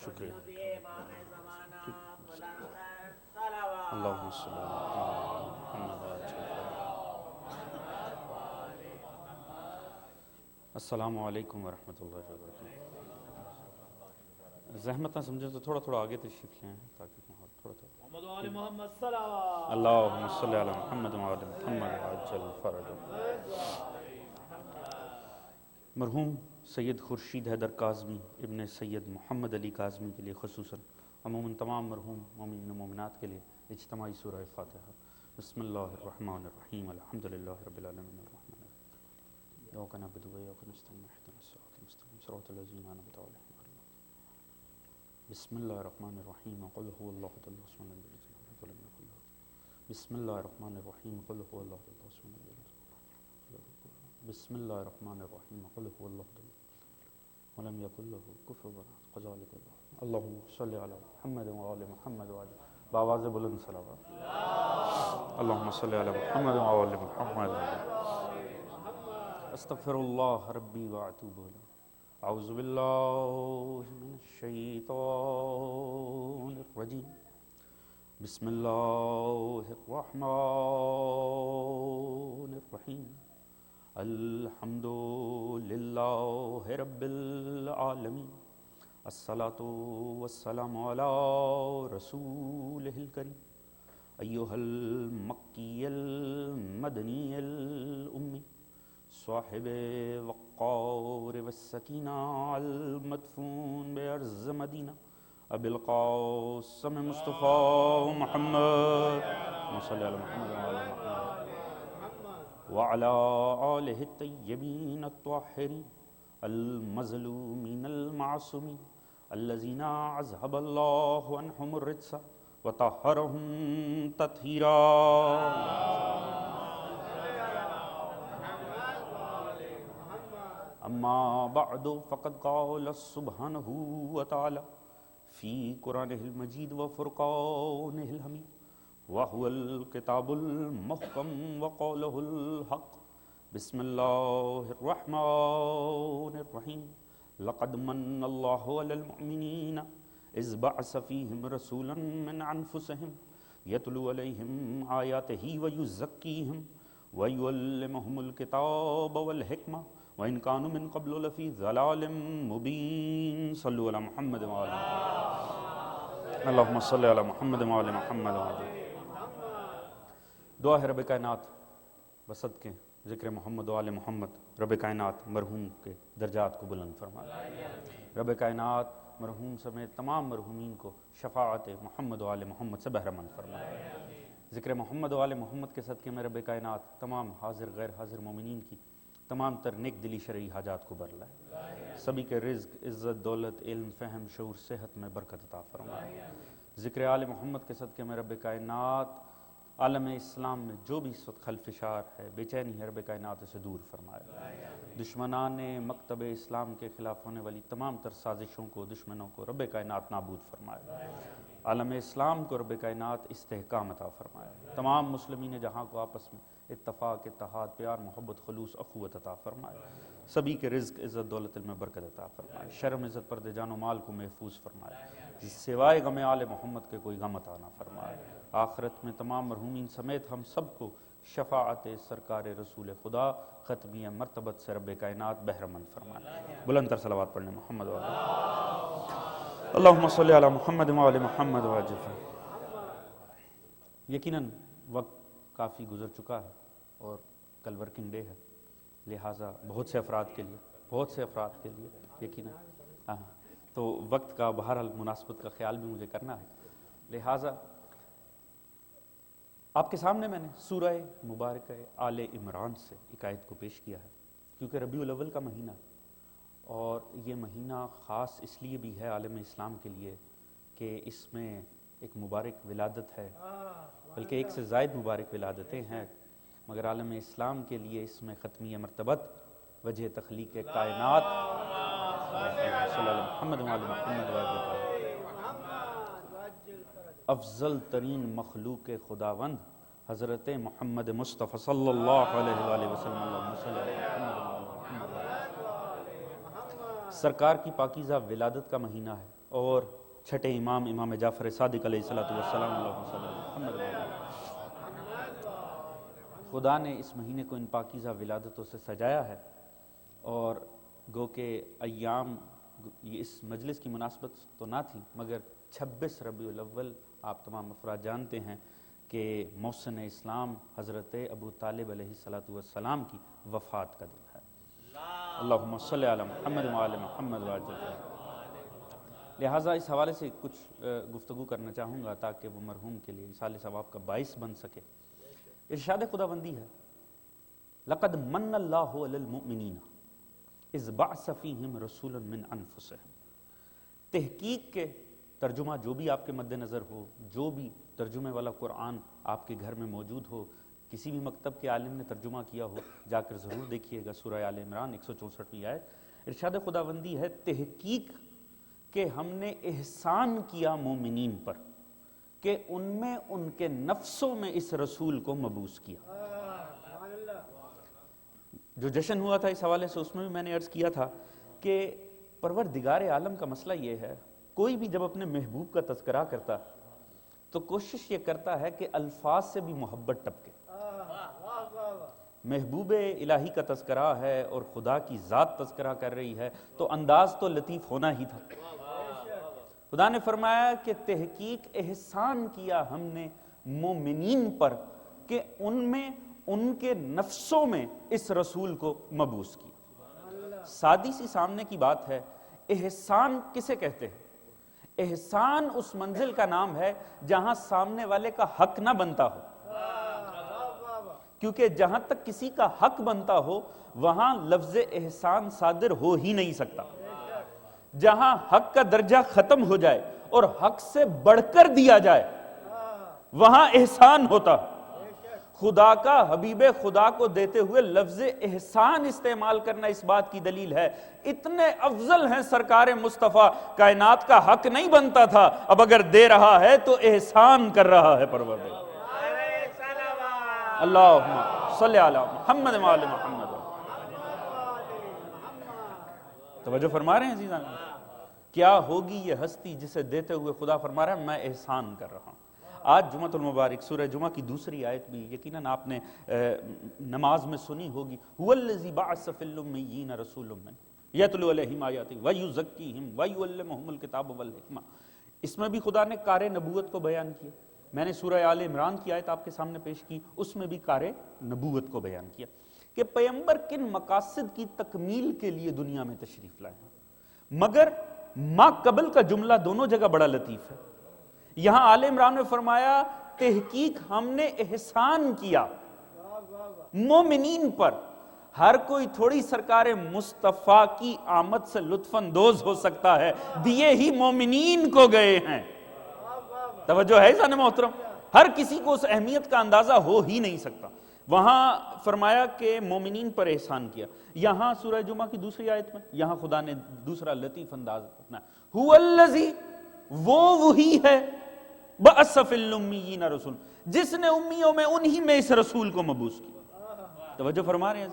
شکریہ. اللہم صلی اللہ محمد. السلام علیکم ورحمۃ اللہ وبرکاتہ. زحمت نہ سمجھیں تو تھوڑا تھوڑا آگے تشریف لیں تاکہ ماحول تھوڑا تھوڑا. محمد و آل محمد صلوات. اللہم صلی علی محمد و آل محمد وعجل فرجہ. مرحوم سید خورشید حیدر کاظمی ابن سید محمد علی کاظمی کے لیے خصوصاً عموماً تمام مرحوم مومنین و مومنات کے لیے اجتماعی سورہ فاتحہ. بسم اللہ الرحمن الرحیم. الحمدللہ رب العالمین الرحمن الرحیم. ایاک نعبد و ایاک نستعین اهدنا الصراط المستقیم صراط الذین انعمت علیہم. بسم اللہ الرحمن الرحیم. قل هو اللہ احد اللہ الصمد لم یلد ولم یکن له. بسم اللہ الرحمن الرحیم. قل هو اللہ احد اللہ الصمد لم یلد. بسم اللہ الرحمن الرحیم. قل هو اللہ احد ولم یکن له کفوا احد. قذالک اللہ. اللہم صلی علی محمد و آل محمد وعلی بآواز بلند صلوات. اللہم صلی علی محمد و آل محمد. استغفر اللہ ربی واتوب الیہ. اعوذ باللہ من الشیطان الرجیم. بسم اللہ الرحمن الرحیم. الحمد للہ رب العالمین. الصلاة والسلام علی رسولہ الکریم. ایہا المکی المدنی الامی صاحب وقار والسکینہ المدفون بارض مدینہ ابی القاسم مصطفیٰ محمد صلی اللہ علیہ وسلم وعلی آلہ الطیبین الطاہرین المظلومین المعصومین الذین اذھب اللہ عنہم الرجس وطہرہم تطہیرا. اما بعد فقد قال سبحانہ وتعالی فی قرآنہ المجید وفرقانہ الحمید وهو الكتاب المحکم وقولہ الحق. بسم اللہ الرحمن الرحیم. لقد من اللہ علی المؤمنین اذ بعث فیہم رسولا من انفسہم یتلو علیہم آیاتہ ویزکیہم ویعلمہم الکتاب والحکمہ وَإِن كَانُوا مِن قَبْلُ لَفِي ضَلَالٍ مُبِينٍ. صلوا علی محمد وآل محمد. اللہم صلی علی محمد وآل محمد. دعا ہے رب کائنات بصدقے ذکر محمد وآل محمد رب کائنات مرحوم کے درجات کو بلند فرمائے. رب کائنات مرحوم سمیت تمام مرحومین کو شفاعت محمد وآل محمد سے بہرمند فرمائے. ذکر محمد وآل محمد کے صدقے میں رب کائنات تمام حاضر غیر حاضر مومنین کی تمام تر نیک دلی شرعی حاجات کو بر لائے. سبھی کے رزق عزت دولت علم فہم شعور صحت میں برکت عطا فرمائے. ذکر آل محمد کے صدقے میں رب کائنات عالم اسلام میں جو بھی اس وقت خلفشار ہے بے چینی ہے رب کائنات اسے دور فرمائے. دشمنان مکتب اسلام کے خلاف ہونے والی تمام تر سازشوں کو دشمنوں کو رب کائنات نابود فرمائے. عالم اسلام کو رب کائنات استحکام عطا فرمائے. تمام مسلمین جہاں کو آپس میں اتفاق اتحاد پیار محبت خلوص اخوت عطا فرمائے. سبھی کے رزق عزت دولت علم برکت عطا فرمائے. شرم عزت پردے جان و مال کو محفوظ فرمائے. سوائے غم آل محمد کے کوئی غم عطا نہ فرمائے. آخرت میں تمام مرحومین سمیت ہم سب کو شفاعت سرکار رسول خدا ختمی مرتبت سے رب کائنات بہرمند فرمائے. بلند تر صلوات پڑھنے محمد و اللہم صلی علی محمد و آل محمد واجف. یقیناً وقت کافی گزر چکا ہے اور کل ورکنگ ڈے ہے، لہٰذا بہت سے افراد کے لیے یقیناً تو وقت کا بہرحال مناسبت کا خیال بھی مجھے کرنا ہے. لہٰذا آپ کے سامنے میں نے سورہ مبارکہ آل عمران سے ایک آیت کو پیش کیا ہے کیونکہ ربیع الاول کا مہینہ ہے اور یہ مہینہ خاص اس لیے بھی ہے عالم اسلام کے لیے کہ اس میں ایک مبارک ولادت ہے، بلکہ ایک سے زائد مبارک ولادتیں ہیں، مگر عالم اسلام کے لیے اس میں ختمی مرتبت وجہ تخلیق کائنات صلی اللہ محمد محمد افضل ترین مخلوق خداوند حضرت محمد مصطفیٰ صلی اللہ علیہ وآلہ وسلم. اللہم صلی علی محمد. سرکار کی پاکیزہ ولادت کا مہینہ ہے اور چھٹے امام امام جعفر صادق علیہ السلام اللہم صلی اللہ محمد وعلی آلہ۔ خدا نے اس مہینے کو ان پاکیزہ ولادتوں سے سجایا ہے، اور گو کہ ایام یہ اس مجلس کی مناسبت تو نہ تھی، مگر 26 ربیع الاول آپ تمام افراد جانتے ہیں کہ محسن اسلام حضرت ابو طالب علیہ السلام کی وفات کا دن ہے۔ اللہم صلی علی محمد وعلی محمد وعجل۔ لہٰذا اس حوالے سے کچھ گفتگو کرنا چاہوں گا تاکہ وہ مرحوم کے لیے ایصال ثواب کا باعث بن سکے۔ ارشاد خداوندی ہے لقد من اللہ علی المؤمنین اذ بعث فیہم رسولا من انفسہم۔ تحقیق کے ترجمہ جو بھی آپ کے مد نظر ہو، جو بھی ترجمے والا قرآن آپ کے گھر میں موجود ہو، کسی بھی مکتب کے عالم نے ترجمہ کیا ہو، جا کر ضرور دیکھیے گا۔ سورہ آل عمران 164 آیت، ارشاد خداوندی ہے تحقیق کہ ہم نے احسان کیا مومنین پر کہ ان میں ان کے نفسوں میں اس رسول کو مبعوث کیا۔ جو جشن ہوا تھا اس حوالے سے، اس میں بھی میں نے عرض کیا تھا کہ پروردگار عالم کا مسئلہ یہ ہے، کوئی بھی جب اپنے محبوب کا تذکرہ کرتا تو کوشش یہ کرتا ہے کہ الفاظ سے بھی محبت ٹپکے۔ محبوب الہی کا تذکرہ ہے اور خدا کی ذات تذکرہ کر رہی ہے تو انداز تو لطیف ہونا ہی تھا۔ خدا نے فرمایا کہ تحقیق احسان کیا ہم نے مومنین پر کہ ان میں ان کے نفسوں میں اس رسول کو مبعوث کیا۔ سادی سی سامنے کی بات ہے، احسان کسے کہتے ہیں؟ احسان اس منزل کا نام ہے جہاں سامنے والے کا حق نہ بنتا ہو، کیونکہ جہاں تک کسی کا حق بنتا ہو وہاں لفظ احسان صادر ہو ہی نہیں سکتا۔ جہاں حق کا درجہ ختم ہو جائے اور حق سے بڑھ کر دیا جائے وہاں احسان ہوتا۔ خدا کا حبیب خدا کو دیتے ہوئے لفظ احسان استعمال کرنا اس بات کی دلیل ہے اتنے افضل ہیں سرکار مصطفیٰ، کائنات کا حق نہیں بنتا تھا، اب اگر دے رہا ہے تو احسان کر رہا ہے پروردگار۔ اللہم صلی علی محمد وعلی محمد۔ توجہ فرما رہے ہیں عزیزان؟ کیا ہوگی یہ ہستی جسے دیتے ہوئے خدا فرما رہا ہے میں احسان کر رہا ہوں۔ آج جمعہ المبارک سورہ جمعہ کی دوسری آیت بھی یقیناً آپ نے نماز میں سنی ہوگی، هُوَ الَّذِي بَعَثَ فِي الْأُمِّيِّينَ رَسُولًا مِّنْهُمْ يَتْلُو عَلَيْهِمْ آيَاتِهِ وَيُزَكِّيهِمْ وَيُعَلِّمُهُمُ الْكِتَابَ وَالْحِكْمَةَ۔ اس میں بھی خدا نے کار نبوت کو بیان کیا۔ میں نے سورہ آل عمران کی آیت آپ کے سامنے پیش کی، اس میں بھی کار نبوت کو بیان کیا کہ پیغمبر کن مقاصد کی تکمیل کے لیے دنیا میں تشریف لائے ہیں۔ مگر ما قبل کا جملہ دونوں جگہ بڑا لطیف ہے۔ یہاں آل عمران میں فرمایا تحقیق ہم نے احسان کیا مومنین پر۔ ہر کوئی تھوڑی سرکار مصطفیٰ کی آمد سے لطف اندوز ہو سکتا ہے، دیے ہی مومنین کو گئے ہیں۔ توجہ ہے عزیزان محترم؟ ہر کسی کو اس اہمیت کا اندازہ ہو ہی نہیں سکتا۔ وہاں فرمایا کہ مومنین پر احسان کیا، یہاں سورہ جمعہ کی دوسری آیت میں یہاں خدا نے دوسرا لطیف انداز اپنا، هُوَ الَّذِي وہی ہے بَعَثَ فِي الْأُمِّيِّينَ رَسُولًا جس نے امیوں میں انہی میں اس رسول کو مبعوث کیا۔ توجہ فرما رہے ہیں؟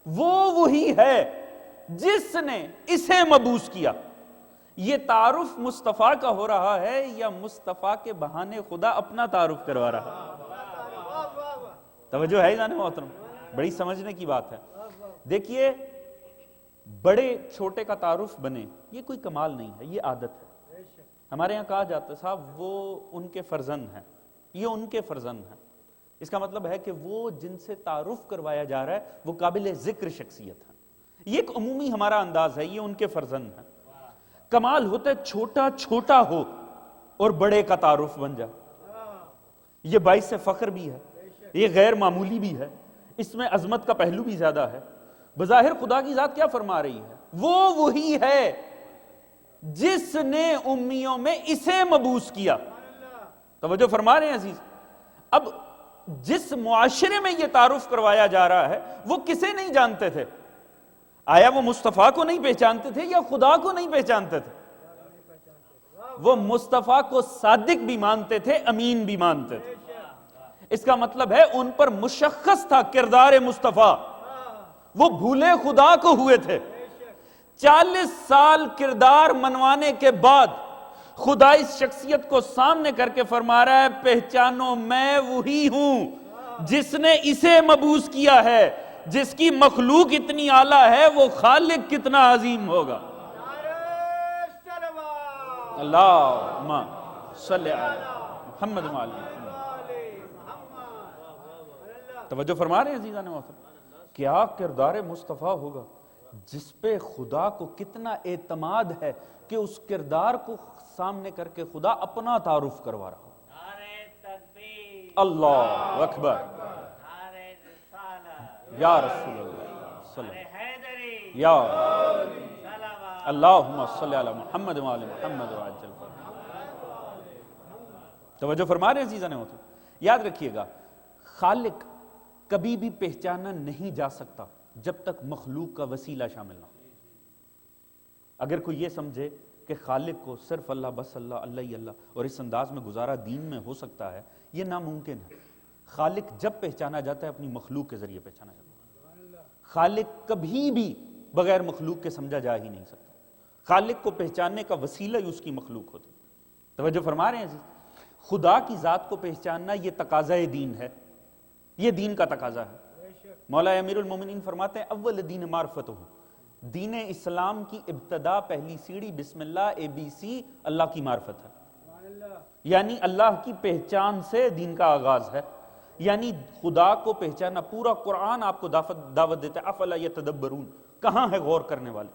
وہی ہے جس نے اسے مبعوث کیا۔ یہ تعارف مصطفیٰ کا ہو رہا ہے یا مصطفیٰ کے بہانے خدا اپنا تعارف کروا رہا ہے؟ توجہ ہے جانے محترم؟ بڑی سمجھنے کی بات ہے۔ دیکھیے بڑے چھوٹے کا تعارف بنے یہ کوئی کمال نہیں ہے، یہ عادت ہے۔ ہمارے یہاں کہا جاتا ہے صاحب وہ ان کے فرزند ہیں، یہ ان کے فرزند ہیں۔ اس کا مطلب ہے کہ وہ جن سے تعارف کروایا جا رہا ہے وہ قابل ذکر شخصیت ہے۔ یہ ایک عمومی ہمارا انداز ہے، یہ ان کے فرزند ہیں۔ کمال ہوتا ہے چھوٹا چھوٹا ہو اور بڑے کا تعارف بن جائے۔ یہ باعث فخر بھی ہے، یہ غیر معمولی بھی ہے، اس میں عظمت کا پہلو بھی زیادہ ہے۔ بظاہر خدا کی ذات کیا فرما رہی ہے؟ وہی ہے جس نے امیوں میں اسے مبعوث کیا۔ توجہ فرما رہے ہیں عزیز؟ اب جس معاشرے میں یہ تعارف کروایا جا رہا ہے وہ کسے نہیں جانتے تھے؟ آیا وہ مصطفیٰ کو نہیں پہچانتے تھے یا خدا کو نہیں پہچانتے تھے؟ وہ مصطفیٰ کو صادق بھی مانتے تھے، امین بھی مانتے تھے۔ اس کا مطلب ہے ان پر مشخص تھا کردار مصطفیٰ، وہ بھولے خدا کو ہوئے تھے۔ 40 سال کردار منوانے کے بعد خدا اس شخصیت کو سامنے کر کے فرما رہا ہے پہچانو میں وہی ہوں جس نے اسے مبعوث کیا ہے. جس کی مخلوق اتنی اعلیٰ ہے وہ خالق کتنا عظیم ہوگا. اللہم صلی علی محمد و علی محمد. توجہ فرما رہے ہیں عزیزان محترم؟ کیا کردار مصطفیٰ ہوگا جس پہ خدا کو کتنا اعتماد ہے کہ اس کردار کو سامنے کر کے خدا اپنا تعارف کروا رہا ہو. اللہ اکبر یا رسول اللہ صلی اللہ یا اللہم صلی علی محمد و علی محمد و عجل. توجہ فرما رہے ہیں عزیزان محترم؟ یاد رکھیے گا خالق کبھی بھی پہچانا نہیں جا سکتا جب تک مخلوق کا وسیلہ شامل نہ ہو. اگر کوئی یہ سمجھے کہ خالق کو صرف اللہ بس اللہ اللہ ہی اللہ اور اس انداز میں گزارا دین میں ہو سکتا ہے، یہ ناممکن ہے. خالق جب پہچانا جاتا ہے اپنی مخلوق کے ذریعے پہچانا جاتا ہے. خالق کبھی بھی بغیر مخلوق کے سمجھا جا ہی نہیں سکتا. خالق کو پہچاننے کا وسیلہ ہی اس کی مخلوق ہوتی. توجہ فرما رہے ہیں عزیز؟ خدا کی ذات کو پہچاننا یہ تقاضۂ دین ہے، یہ دین کا تقاضا ہے. مولا امیر المومنین فرماتے ہیں اول دین معرفت ہو، دین اسلام کی ابتدا پہلی سیڑھی بسم اللہ ABC اللہ کی معرفت ہے. یعنی اللہ کی پہچان سے دین کا آغاز ہے. یعنی خدا کو پہچانا. پورا قرآن آپ کو دعوت دیتا ہے افلا یتدبرون، کہاں ہے غور کرنے والے؟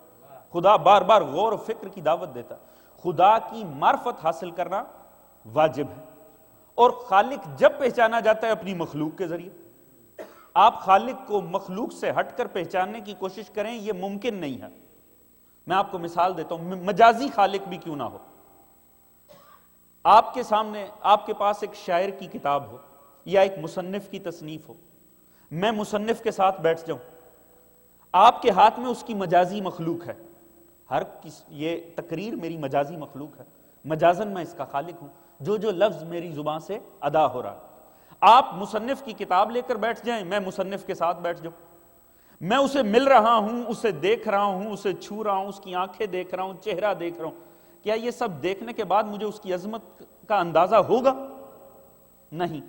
خدا بار بار غور و فکر کی دعوت دیتا ہے. خدا کی معرفت حاصل کرنا واجب ہے. اور خالق جب پہچانا جاتا ہے اپنی مخلوق کے ذریعے. آپ خالق کو مخلوق سے ہٹ کر پہچاننے کی کوشش کریں، یہ ممکن نہیں ہے. میں آپ کو مثال دیتا ہوں، مجازی خالق بھی کیوں نہ ہو. آپ کے سامنے، آپ کے پاس ایک شاعر کی کتاب ہو یا ایک مصنف کی تصنیف ہو، میں مصنف کے ساتھ بیٹھ جاؤں، آپ کے ہاتھ میں اس کی مجازی مخلوق ہے. یہ تقریر میری مجازی مخلوق ہے، مجازن میں اس کا خالق ہوں. جو لفظ میری زبان سے ادا ہو رہا ہے. آپ مصنف کی کتاب لے کر بیٹھ جائیں، میں مصنف کے ساتھ بیٹھ جاؤں، میں اسے مل رہا ہوں، اسے دیکھ رہا ہوں، اسے چھو رہا ہوں، اس کی آنکھیں دیکھ رہا ہوں، چہرہ دیکھ رہا ہوں. کیا یہ سب دیکھنے کے بعد مجھے اس کی عظمت کا اندازہ ہوگا؟ نہیں.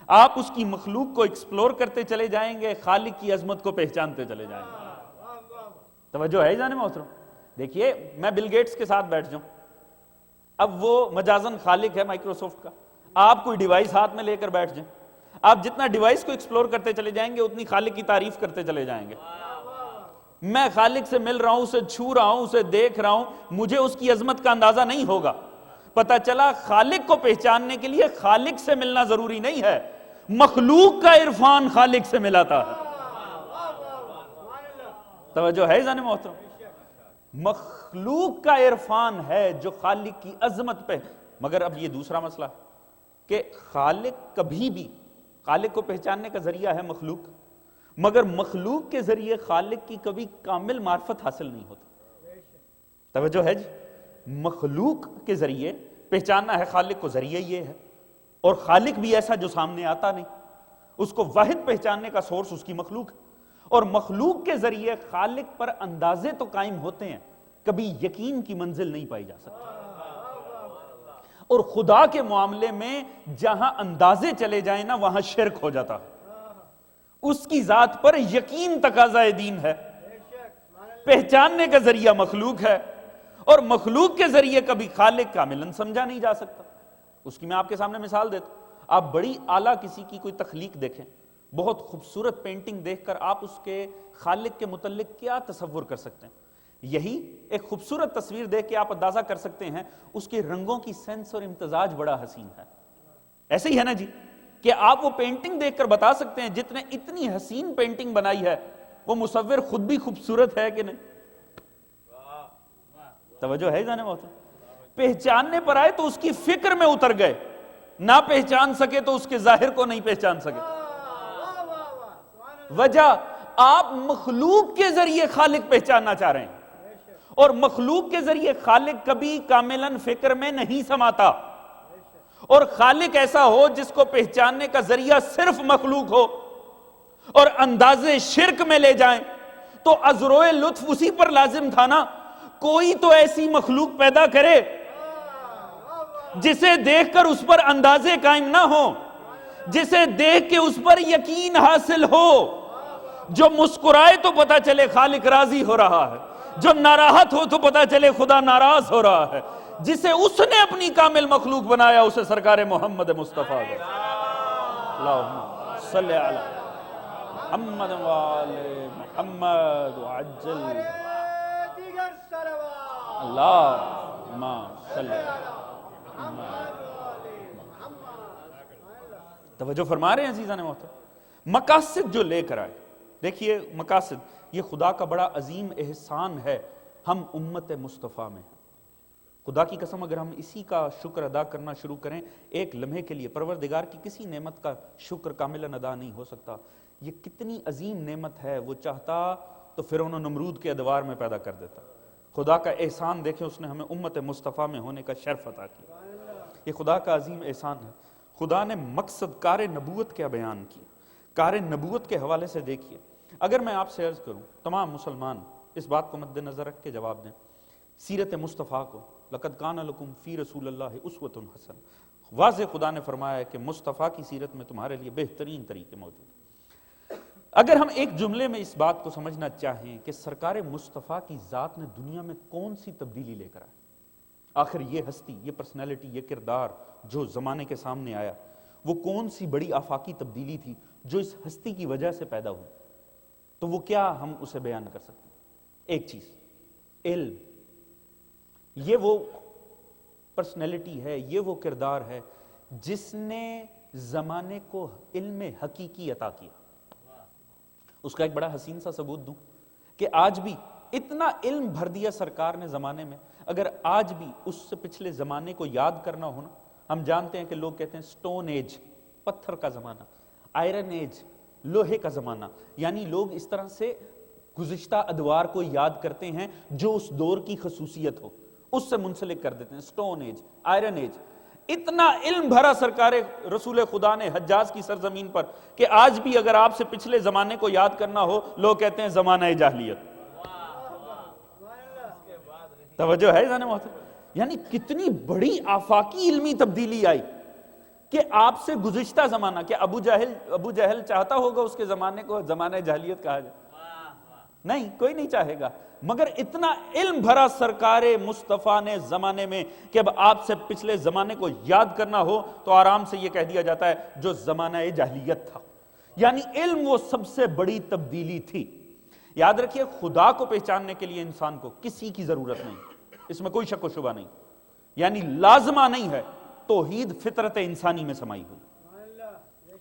آپ اس کی مخلوق کو ایکسپلور کرتے چلے جائیں گے، خالق کی عظمت کو پہچانتے چلے جائیں گے. توجہ ہے جانے محترم؟ دیکھیے میں بل گیٹس کے ساتھ بیٹھ جاؤں، اب وہ مجازن خالق ہے مائکروسافٹ کا. آپ کوئی ڈیوائس ہاتھ میں لے کر بیٹھ جائیں، آپ جتنا ڈیوائس کو ایکسپلور کرتے چلے جائیں گے اتنی خالق کی تعریف کرتے چلے جائیں گے. میں خالق سے مل رہا ہوں، اسے چھو رہا ہوں، اسے دیکھ رہا ہوں، مجھے اس کی عظمت کا اندازہ نہیں ہوگا. پتہ چلا خالق کو پہچاننے کے لیے خالق سے ملنا ضروری نہیں ہے، مخلوق کا عرفان خالق سے ملاتا ہے. توجہ ہے ذہن محترم؟ مخلوق کا عرفان ہے جو خالق کی عظمت پہ. مگر اب یہ دوسرا مسئلہ کہ خالق کبھی بھی، خالق کو پہچاننے کا ذریعہ ہے مخلوق، مگر مخلوق کے ذریعے خالق کی کبھی کامل معرفت حاصل نہیں ہوتی. توجہ ہے جی؟ مخلوق کے ذریعے پہچاننا ہے خالق کو، ذریعہ یہ ہے. اور خالق بھی ایسا جو سامنے آتا نہیں، اس کو واحد پہچاننے کا سورس اس کی مخلوق ہے. اور مخلوق کے ذریعے خالق پر اندازے تو قائم ہوتے ہیں، کبھی یقین کی منزل نہیں پائی جا سکتی. اور خدا کے معاملے میں جہاں اندازے چلے جائیں نا وہاں شرک ہو جاتا ہے. اس کی ذات پر یقین تقاضۂ دین ہے، پہچاننے کا ذریعہ مخلوق ہے، اور مخلوق کے ذریعے کبھی خالق کاملاً سمجھا نہیں جا سکتا. اس کی میں آپ کے سامنے مثال دیتا ہوں. آپ بڑی اعلیٰ کسی کی کوئی تخلیق دیکھیں، بہت خوبصورت پینٹنگ دیکھ کر آپ اس کے خالق کے متعلق کیا تصور کر سکتے ہیں؟ یہی ایک خوبصورت تصویر دیکھ کے آپ اندازہ کر سکتے ہیں اس کے رنگوں کی سینس اور امتزاج بڑا حسین ہے. ایسے ہی ہے نا جی کہ آپ وہ پینٹنگ دیکھ کر بتا سکتے ہیں جتنے اتنی حسین پینٹنگ بنائی ہے وہ مصور خود بھی خوبصورت ہے کہ نہیں؟ توجہ ہے جانے محترم؟ پہچاننے پر آئے تو اس کی فکر میں اتر گئے، نہ پہچان سکے تو اس کے ظاہر کو نہیں پہچان سکے. وجہ آپ مخلوق کے ذریعے خالق پہچاننا چاہ رہے ہیں، اور مخلوق کے ذریعے خالق کبھی کاملاً فکر میں نہیں سماتا. اور خالق ایسا ہو جس کو پہچاننے کا ذریعہ صرف مخلوق ہو اور اندازے شرک میں لے جائیں تو ازروئے لطف اسی پر لازم تھا نا. کوئی تو ایسی مخلوق پیدا کرے جسے دیکھ کر اس پر اندازے قائم نہ ہو، جسے دیکھ کے اس پر یقین حاصل ہو، جو مسکرائے تو پتا چلے خالق راضی ہو رہا ہے، جو ناراحت ہو تو پتا چلے خدا ناراض ہو رہا ہے، جسے اس نے اپنی کامل مخلوق بنایا اسے سرکار محمد مصطفیٰ اللہم صلی علی محمد وآل محمد وعجل اللہم صلی علی توجہ فرما رہے ہیں عزیزان محترم، مقاصد جو لے کر آئے، دیکھیے مقاصد، یہ خدا کا بڑا عظیم احسان ہے ہم امت مصطفیٰ میں۔ خدا کی قسم اگر ہم اسی کا شکر ادا کرنا شروع کریں ایک لمحے کے لیے، پروردگار کی کسی نعمت کا شکر کاملاً ادا نہیں ہو سکتا۔ یہ کتنی عظیم نعمت ہے، وہ چاہتا تو فرعون و نمرود کے ادوار میں پیدا کر دیتا۔ خدا کا احسان دیکھیں، اس نے ہمیں امت مصطفیٰ میں ہونے کا شرف عطا کیا۔ یہ خدا کا عظیم احسان ہے۔ خدا نے مقصد کار نبوت کیا بیان کیا، کار نبوت کے حوالے سے دیکھیے۔ اگر میں آپ سے عرض کروں، تمام مسلمان اس بات کو مد نظر رکھ کے جواب دیں، سیرت مصطفیٰ کو لقد کان لکم فی رسول اللہ اسوۃ حسن، واضح خدا نے فرمایا ہے کہ مصطفیٰ کی سیرت میں تمہارے لیے بہترین طریقے موجود ہیں۔ اگر ہم ایک جملے میں اس بات کو سمجھنا چاہیں کہ سرکار مصطفیٰ کی ذات نے دنیا میں کون سی تبدیلی لے کر آئے، آخر یہ ہستی، یہ پرسنالٹی، یہ کردار جو زمانے کے سامنے آیا، وہ کون سی بڑی آفاقی تبدیلی تھی جو اس ہستی کی وجہ سے پیدا ہوئی، تو وہ کیا ہم اسے بیان کر سکتے ہیں؟ ایک چیز، علم۔ یہ وہ پرسنالٹی ہے، یہ وہ کردار ہے جس نے زمانے کو علم حقیقی عطا کیا۔ اس کا ایک بڑا حسین سا ثبوت دوں کہ آج بھی اتنا علم بھر دیا سرکار نے زمانے میں، اگر آج بھی اس سے پچھلے زمانے کو یاد کرنا ہونا، ہم جانتے ہیں کہ لوگ کہتے ہیں سٹون ایج، پتھر کا زمانہ، آئرن ایج، لوہے کا زمانہ، یعنی لوگ اس طرح سے گزشتہ ادوار کو یاد کرتے ہیں جو اس دور کی خصوصیت ہو، اس سے منسلک کر دیتے ہیں، سٹون ایج، آئرن ایج۔ اتنا علم بھرا سرکار رسول خدا نے حجاز کی سرزمین پر کہ آج بھی اگر آپ سے پچھلے زمانے کو یاد کرنا ہو، لوگ کہتے ہیں زمانہ جاہلیت۔ توجہ ہے جانے محترم، یعنی کتنی بڑی آفاقی علمی تبدیلی آئی کہ آپ سے گزشتہ زمانہ، کہ ابو جہل چاہتا ہوگا اس کے زمانے کو زمانہ جاہلیت کہا جائے؟ نہیں، کوئی نہیں چاہے گا، مگر اتنا علم بھرا سرکار مصطفیٰ نے زمانے میں کہ اب آپ سے پچھلے زمانے کو یاد کرنا ہو تو آرام سے یہ کہہ دیا جاتا ہے جو زمانہ جاہلیت تھا، یعنی علم وہ سب سے بڑی تبدیلی تھی۔ یاد رکھیے، خدا کو پہچاننے کے لیے انسان کو کسی کی ضرورت نہیں، اس میں کوئی شک و شبہ نہیں، یعنی لازمہ نہیں ہے، توحید فطرت انسانی میں سمائی ہوئی۔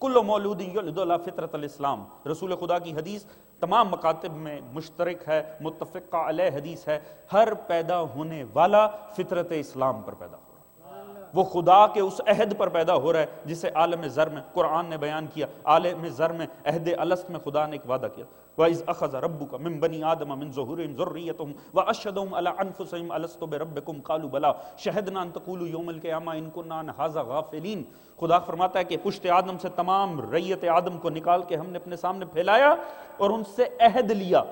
کل مولود یولد علی فطرت الاسلام، رسول خدا کی حدیث تمام مکاتب میں مشترک ہے، متفقہ علیہ حدیث ہے، ہر پیدا ہونے والا فطرت اسلام پر پیدا ہو رہا ہے، وہ خدا کے اس عہد پر پیدا ہو رہا ہے جسے عالم ذر میں قرآن نے بیان کیا۔ عالم ذر میں عہد الست میں خدا نے ایک وعدہ کیا، وَإِذْ أَخَذَ رَبُّكَ مِن بَنِي آدَمَ مِن ظُهُورِهِمْ ذُرِّيَّتَهُمْ وَأَشْهَدَهُمْ عَلَىٰ أَنفُسِهِمْ أَلَسْتُ بِرَبِّكُمْ قَالُوا بَلَىٰ شَهِدْنَا أَن تَقُولُوا يَوْمَ الْقِيَامَةِ إِن كُنَّا عَنْ هَٰذَا غَافِلِينَ۔ خدا فرماتا ہے کہ پشت آدم سے تمام ریت آدم کو نکال کے ہم نے اپنے سامنے پھیلایا اور ان سے عہد لیا،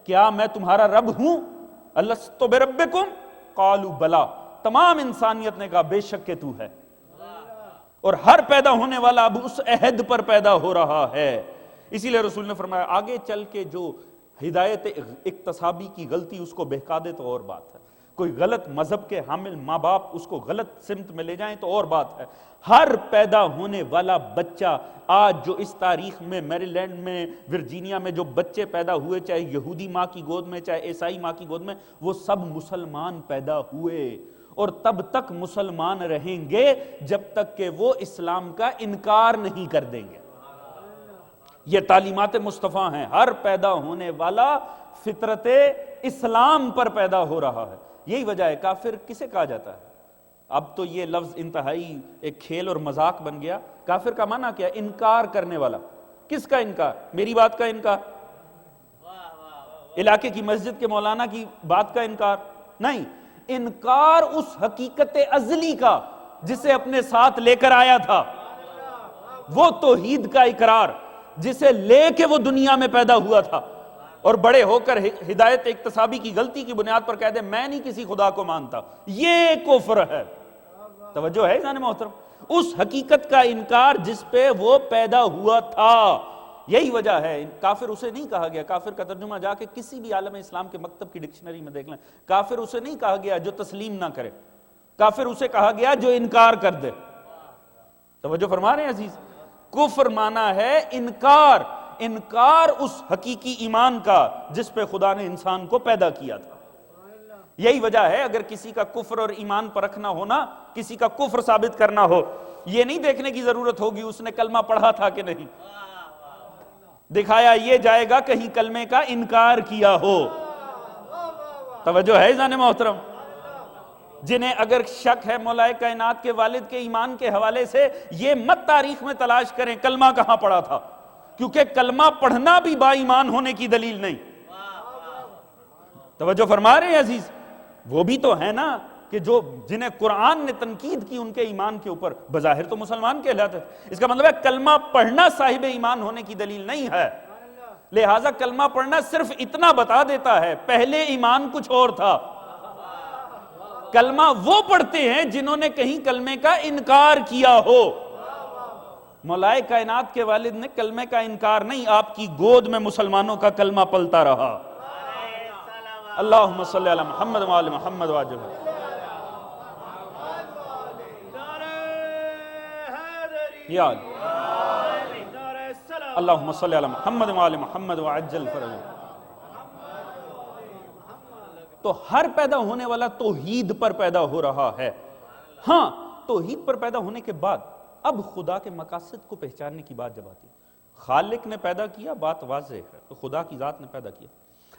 کیا میں تمہارا رب ہوں؟ أَلَسْتُ بِرَبِّكُمْ قَالُوا بَلَىٰ، تمام انسانیت نے کہا بے شک کہ تو ہے، اور ہر پیدا ہونے والا اب اس عہد پر پیدا ہو رہا ہے۔ اسی لئے رسول نے فرمایا آگے چل کے جو ہدایت اقتصابی کی غلطی اس کو بہکا دے تو اور بات ہے، کوئی غلط مذہب کے حامل ماں باپ اس کو غلط سمت میں لے جائیں تو اور بات ہے۔ ہر پیدا ہونے والا بچہ آج جو اس تاریخ میں میری لینڈ میں، ورجینیا میں جو بچے پیدا ہوئے، چاہے یہودی ماں کی گود میں چاہے عیسائی ماں کی گود میں، وہ سب مسلمان پیدا ہوئے اور تب تک مسلمان رہیں گے جب تک کہ وہ اسلام کا انکار نہیں کر دیں گے۔ یہ تعلیمات مصطفیٰ ہیں، ہر پیدا ہونے والا فطرت اسلام پر پیدا ہو رہا ہے۔ یہی وجہ ہے کافر کسے کہا جاتا ہے؟ اب تو یہ لفظ انتہائی ایک کھیل اور مذاق بن گیا۔ کافر کا معنی کیا؟ انکار کرنے والا۔ کس کا انکار؟ میری بات کا انکار؟ علاقے کی مسجد کے مولانا کی بات کا انکار؟ نہیں، انکار اس حقیقت ازلی کا جسے اپنے ساتھ لے کر آیا تھا، وہ توحید کا اقرار جسے لے کے وہ دنیا میں پیدا ہوا تھا، اور بڑے ہو کر ہدایت اکتسابی کی غلطی کی بنیاد پر کہہ دے میں نہیں کسی خدا کو مانتا، یہ کفر ہے۔ توجہ ہے عزیزان محترم، اس حقیقت کا انکار جس پہ وہ پیدا ہوا تھا۔ یہی وجہ ہے کافر اسے نہیں کہا گیا، کافر کا ترجمہ جا کے کسی بھی عالم اسلام کے مکتب کی ڈکشنری میں دیکھ لیں، کافر اسے نہیں کہا گیا جو تسلیم نہ کرے، کافر اسے کہا گیا جو انکار کر دے۔ توجہ فرما رہے ہیں عزیز، کفر مانا ہے انکار، انکار اس حقیقی ایمان کا جس پہ خدا نے انسان کو پیدا کیا تھا۔ یہی وجہ ہے اگر کسی کا کفر اور ایمان پر رکھنا ہونا، کسی کا کفر ثابت کرنا ہو، یہ نہیں دیکھنے کی ضرورت ہوگی اس نے کلمہ پڑھا تھا کہ نہیں، دکھایا یہ جائے گا کہیں کلمے کا انکار کیا ہو۔ توجہ ہے عزیزان محترم، جنہیں اگر شک ہے مولا کائنات کے والد کے ایمان کے حوالے سے، یہ مت تاریخ میں تلاش کریں کلمہ کہاں پڑھا تھا، کیونکہ کلمہ پڑھنا بھی با ایمان ہونے کی دلیل نہیں۔ توجہ فرما رہے ہیں عزیز، وہ بھی تو ہے نا کہ جو جنہیں قرآن نے تنقید کی ان کے ایمان کے اوپر بظاہر تو مسلمان کہلاتے تھے، اس کا مطلب ہے کلمہ پڑھنا صاحب ایمان ہونے کی دلیل نہیں ہے۔ لہٰذا کلمہ پڑھنا صرف اتنا بتا دیتا ہے پہلے ایمان کچھ اور تھا۔ کلمہ وہ پڑھتے ہیں جنہوں نے کہیں کلمے کا انکار کیا ہو۔ مولا کائنات کے والد نے کلمے کا انکار نہیں، آپ کی گود میں مسلمانوں کا کلمہ پلتا رہا۔ اللہم صلی علی محمد وآل محمد وعجل۔ یا اللہم صلی علی محمد وآل محمد وعجل فرجہ۔ تو ہر پیدا ہونے والا توحید پر پیدا ہو رہا ہے۔ ہاں، توحید پر پیدا ہونے کے بعد اب خدا کے مقاصد کو پہچاننے کی بات جب آتی ہے، خالق نے پیدا کیا، بات واضح ہے، تو خدا کی ذات نے پیدا کیا،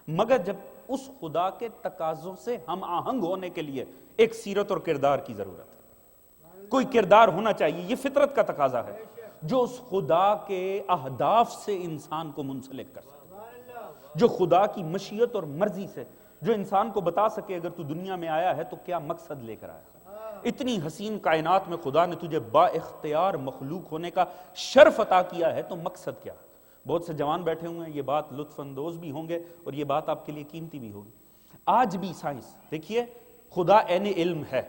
مگر جب اس خدا کے تقاضوں سے ہم آہنگ ہونے کے لیے ایک سیرت اور کردار کی ضرورت ہے، کوئی کردار ہونا چاہیے، یہ فطرت کا تقاضا ہے جو اس خدا کے اہداف سے انسان کو منسلک کر سکے، جو خدا کی مشیت اور مرضی سے، جو انسان کو بتا سکے اگر تو دنیا میں آیا ہے تو کیا مقصد لے کر آیا۔ اتنی حسین کائنات میں خدا نے تجھے با اختیار مخلوق ہونے کا شرف عطا کیا ہے، تو مقصد کیا ہے؟ بہت سے جوان بیٹھے ہوئے ہیں، یہ بات لطف اندوز بھی ہوں گے اور یہ بات آپ کے لیے قیمتی بھی ہوگی۔ آج بھی سائنس دیکھیے، خدا عین علم ہے،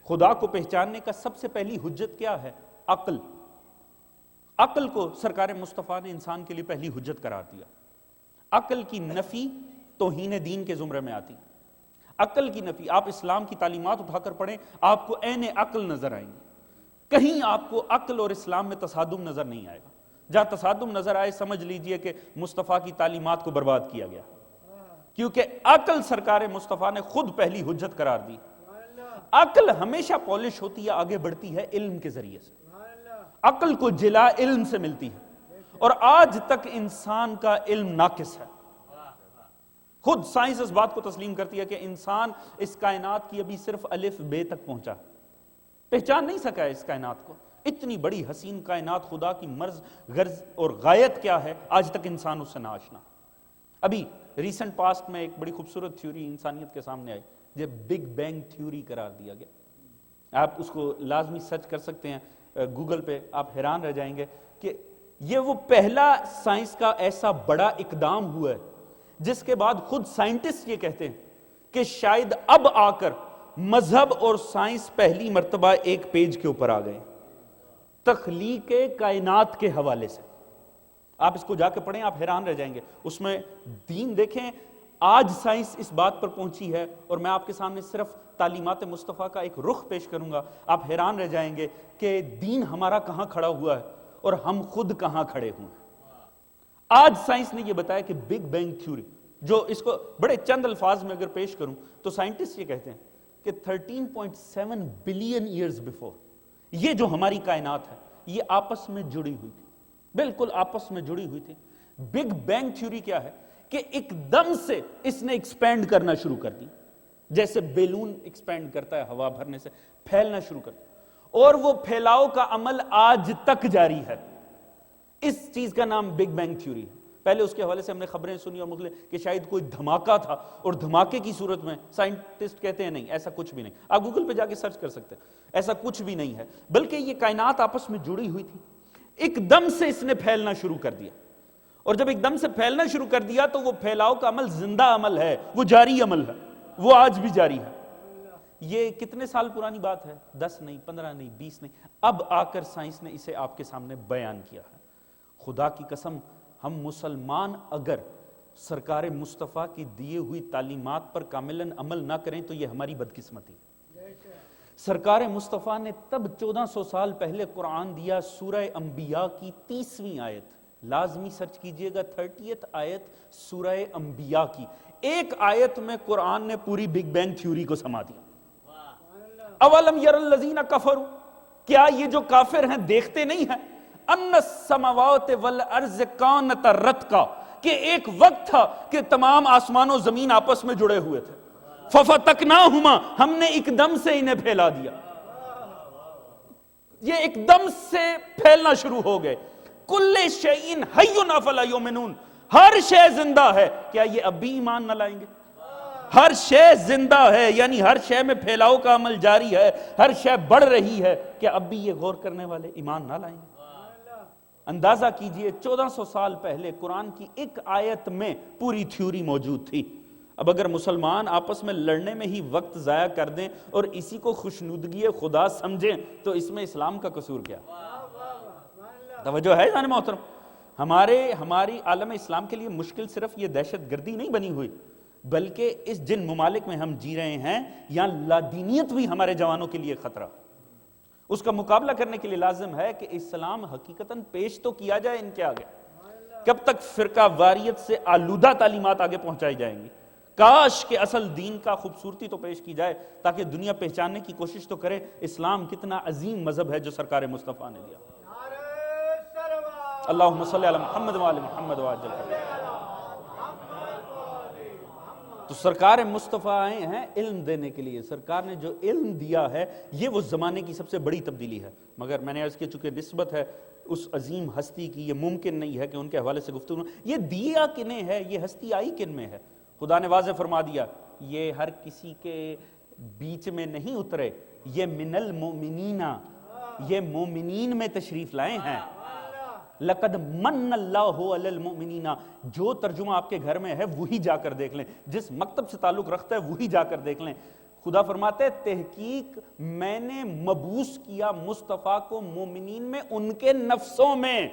خدا کو پہچاننے کا سب سے پہلی حجت کیا ہے؟ عقل۔ عقل کو سرکار مصطفیٰ نے انسان کے لیے پہلی حجت قرار دیا۔ عقل کی نفی توہین دین کے زمرے میں آتی، عقل کی نفی۔ آپ اسلام کی تعلیمات اٹھا کر پڑھیں، آپ کو عین عقل نظر آئیں گے، کہیں آپ کو عقل اور اسلام میں تصادم نظر نہیں آئے گا۔ جہاں تصادم نظر آئے سمجھ لیجئے کہ مصطفیٰ کی تعلیمات کو برباد کیا گیا، کیونکہ عقل سرکار مصطفیٰ نے خود پہلی حجت قرار دی۔ عقل ہمیشہ پالش ہوتی ہے، آگے بڑھتی ہے علم کے ذریعے سے، عقل کو جلا علم سے ملتی ہے، اور آج تک انسان کا علم ناقص ہے۔ خود سائنس اس بات کو تسلیم کرتی ہے کہ انسان اس کائنات کی ابھی صرف الف بے تک پہنچا، پہچان نہیں سکا ہے اس کائنات کو۔ اتنی بڑی حسین کائنات، خدا کی مرض، غرض اور غایت کیا ہے، آج تک انسان اس سے ناآشنا۔ ابھی ریسنٹ پاسٹ میں ایک بڑی خوبصورت تھیوری انسانیت کے سامنے آئی، جب بگ بینگ تھیوری قرار دیا گیا۔ آپ اس کو لازمی سرچ کر سکتے ہیں گوگل پہ، آپ حیران رہ جائیں گے کہ یہ وہ پہلا سائنس کا ایسا بڑا اقدام ہوا ہے جس کے بعد خود سائنٹسٹ یہ کہتے ہیں کہ شاید اب آ کر مذہب اور سائنس پہلی مرتبہ ایک پیج کے اوپر آ گئے، تخلیق کائنات کے حوالے سے۔ آپ اس کو جا کے پڑھیں، آپ حیران رہ جائیں گے۔ اس میں دین دیکھیں، آج سائنس اس بات پر پہنچی ہے، اور میں آپ کے سامنے صرف تعلیمات مصطفیٰ کا ایک رخ پیش کروں گا، آپ حیران رہ جائیں گے کہ دین ہمارا کہاں کھڑا ہوا ہے اور ہم خود کہاں کھڑے ہوئے ہیں۔ آج سائنس نے یہ بتایا کہ بگ بینگ تھیوری، جو اس کو بڑے چند الفاظ میں اگر پیش کروں تو سائنٹسٹ یہ کہتے ہیں کہ 13.7 بلین ایئرز بیفور، یہ جو ہماری کائنات ہے یہ آپس میں جڑی ہوئی تھی، بالکل آپس میں جڑی ہوئی تھی۔ بگ بینگ تھیوری کیا ہے کہ ایک دم سے اس نے ایکسپینڈ کرنا شروع کر دی، جیسے بیلون ایکسپینڈ کرتا ہے ہوا بھرنے سے، پھیلنا شروع کر دیا، اور وہ پھیلاؤ کا عمل آج تک جاری ہے۔ اس چیز کا نام بگ بینگ تھیوری ہے۔ پہلے اس کے حوالے سے ہم نے خبریں سنی اور مختلف کہ شاید کوئی دھماکہ تھا، اور دھماکے کی صورت میں سائنٹسٹ کہتے ہیں نہیں، ایسا کچھ بھی نہیں۔ آپ گوگل پہ جا کے سرچ کر سکتے ہیں، ایسا کچھ بھی نہیں ہے، بلکہ یہ کائنات آپس میں جڑی ہوئی تھی، ایک دم سے اس نے پھیلنا شروع کر دیا، اور جب ایک دم سے پھیلنا شروع کر دیا تو وہ پھیلاؤ کا عمل زندہ عمل ہے، وہ جاری عمل ہے، وہ آج بھی جاری ہے۔ یہ کتنے سال پرانی بات ہے؟ 10 نہیں، 15 نہیں، 20 نہیں، اب آ کر سائنس نے اسے آپ کے سامنے بیان کیا ہے۔ خدا کی قسم، ہم مسلمان اگر سرکار مصطفیٰ کی دیے ہوئی تعلیمات پر کاملاً عمل نہ کریں تو یہ ہماری بدقسمتی۔ سرکار مصطفیٰ نے تب 1400 سال پہلے قرآن دیا، سورہ انبیاء کی 30ویں آیت، لازمی سرچ کیجئے گا، 30th آیت سورہ انبیاء کی۔ ایک آیت میں قرآن نے پوری بگ بینگ تھیوری کو سما دیا۔ اولم یر الذین کفروا، کیا یہ جو کافر ہیں دیکھتے نہیں ہیں؟ ان السماوات والارض کانتا رتقا، کہ ایک وقت تھا کہ تمام آسمان و زمین آپس میں جڑے ہوئے تھے، ففتقناہما، ہم نے ایک دم سے انہیں پھیلا دیا، یہ ایک دم سے پھیلنا شروع ہو گئے۔ کل شیء حی افلا یؤمنون، ہر شے زندہ ہے، کیا یہ اب بھی ایمان نہ لائیں گے؟ ہر شے زندہ ہے، یعنی ہر شے میں پھیلاؤ کا عمل جاری ہے، ہر شے بڑھ رہی ہے، کیا اب بھی یہ غور کرنے والے ایمان نہ لائیں گے؟ اندازہ کیجئے 1400 سال پہلے قرآن کی ایک آیت میں پوری تھیوری موجود تھی۔ اب اگر مسلمان آپس میں لڑنے میں ہی وقت ضائع کر دیں اور اسی کو خوشنودگی خدا سمجھیں تو اس میں اسلام کا قصور کیا؟ توجہ ہے جان محترم؟ ہماری عالم اسلام کے لیے مشکل صرف یہ دہشت گردی نہیں بنی ہوئی، بلکہ اس جن ممالک میں ہم جی رہے ہیں یہاں لادینیت بھی ہمارے جوانوں کے لیے خطرہ۔ اس کا مقابلہ کرنے کے لیے لازم ہے کہ اسلام حقیقتاً پیش تو کیا جائے ان کے آگے۔ کب تک فرقہ واریت سے آلودہ تعلیمات آگے پہنچائی جائیں گی؟ کاش کہ اصل دین کا خوبصورتی تو پیش کی جائے تاکہ دنیا پہچاننے کی کوشش تو کرے اسلام کتنا عظیم مذہب ہے جو سرکار مصطفیٰ نے دیا۔ اللہم صلی علی محمد وآل محمد وعجل فرجہ۔ تو سرکار مصطفیٰ آئے ہیں علم دینے کے لیے۔ سرکار نے جو علم دیا ہے یہ وہ زمانے کی سب سے بڑی تبدیلی ہے، مگر میں نے عرض کی چونکہ نسبت ہے اس عظیم ہستی کی، یہ ممکن نہیں ہے کہ ان کے حوالے سے گفتگو، یہ دیا کنہیں ہے، یہ ہستی آئی کن میں ہے؟ خدا نے واضح فرما دیا یہ ہر کسی کے بیچ میں نہیں اترے، یہ من المؤمنین، یہ مومنین میں تشریف لائے ہیں۔ لقد من اللہ علی المؤمنین، جو ترجمہ آپ کے گھر میں ہے وہی جا کر دیکھ لیں، جس مکتب سے تعلق رکھتا ہے وہی جا کر دیکھ لیں۔ خدا فرماتے ہیں تحقیق میں نے مبعوث کیا مصطفیٰ کو مومنین میں ان کے نفسوں میں۔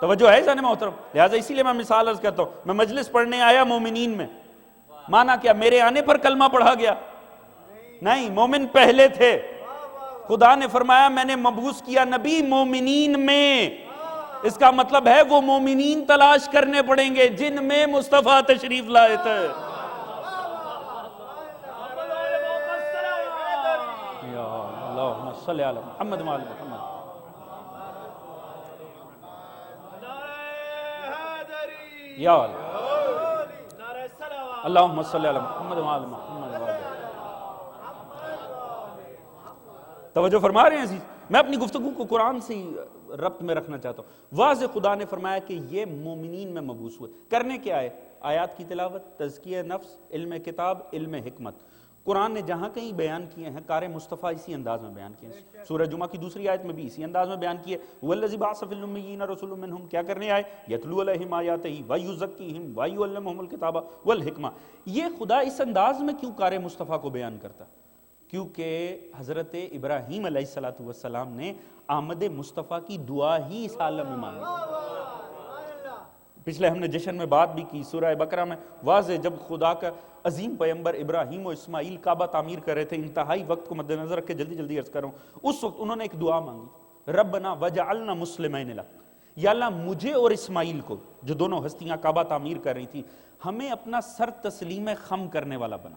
توجہ ہے جانے محترم؟ لہٰذا اسی لیے میں مثال عرض کرتا ہوں، میں مجلس پڑھنے آیا مومنین میں، مانا کیا میرے آنے پر کلمہ پڑھا گیا؟ نہیں، مومن پہلے تھے۔ خدا نے فرمایا میں نے مبعوث کیا نبی مومنین میں، اس کا مطلب ہے وہ مومنین تلاش کرنے پڑیں گے جن میں مصطفیٰ تشریف لائے تھے۔ یا اللہم صلی علی محمد وآل محمد۔ یا اللہم صلی علی محمد وآل محمد۔ توجہ فرما رہے ہیں عزیز؟ میں اپنی گفتگو کو قرآن سے ربط میں رکھنا چاہتا ہوں۔ واضح خدا نے فرمایا کہ یہ مومنین میں مبعوث ہوئے، کرنے کیا ہے؟ آیات کی تلاوت، تزکیہ نفس، علم کتاب، علم حکمت۔ قرآن نے جہاں کہیں بیان کیے ہیں کار مصطفیٰ اسی انداز میں بیان کیے ہیں۔ سورہ جمعہ کی دوسری آیت میں بھی اسی انداز میں بیان کیے، وَالَّذِي بَعَثَ فِي الْأُمِّيِّينَ رَسُولًا مِّنْهُمْ، کیا کرنے آئے؟ يَتْلُو عَلَيْهِمْ آيَاتِهِ وَيُزَكِّيهِمْ وَيُعَلِّمُهُمُ الْكِتَابَ وَالْحِكْمَةَ۔ یہ خدا اس انداز میں کیوں کار مصطفیٰ کو بیان کرتا؟ کیونکہ حضرت ابراہیم علیہ السلام نے آمد مصطفیٰ کی دعا ہی اس عالم میں مانگی۔ پچھلے ہم نے جشن میں بات بھی کی، سورہ بقرہ میں واضح جب خدا کا عظیم پیغمبر ابراہیم و اسماعیل کعبہ تعمیر کر رہے تھے، انتہائی وقت کو مد نظر رکھ کے جلدی عرض کر رہا ہوں، اس وقت انہوں نے ایک دعا مانگی، ربنا وجعلنا مسلمین لک، یا اللہ مجھے اور اسماعیل کو، جو دونوں ہستیاں کعبہ تعمیر کر رہی تھی، ہمیں اپنا سر تسلیم خم کرنے والا بنا۔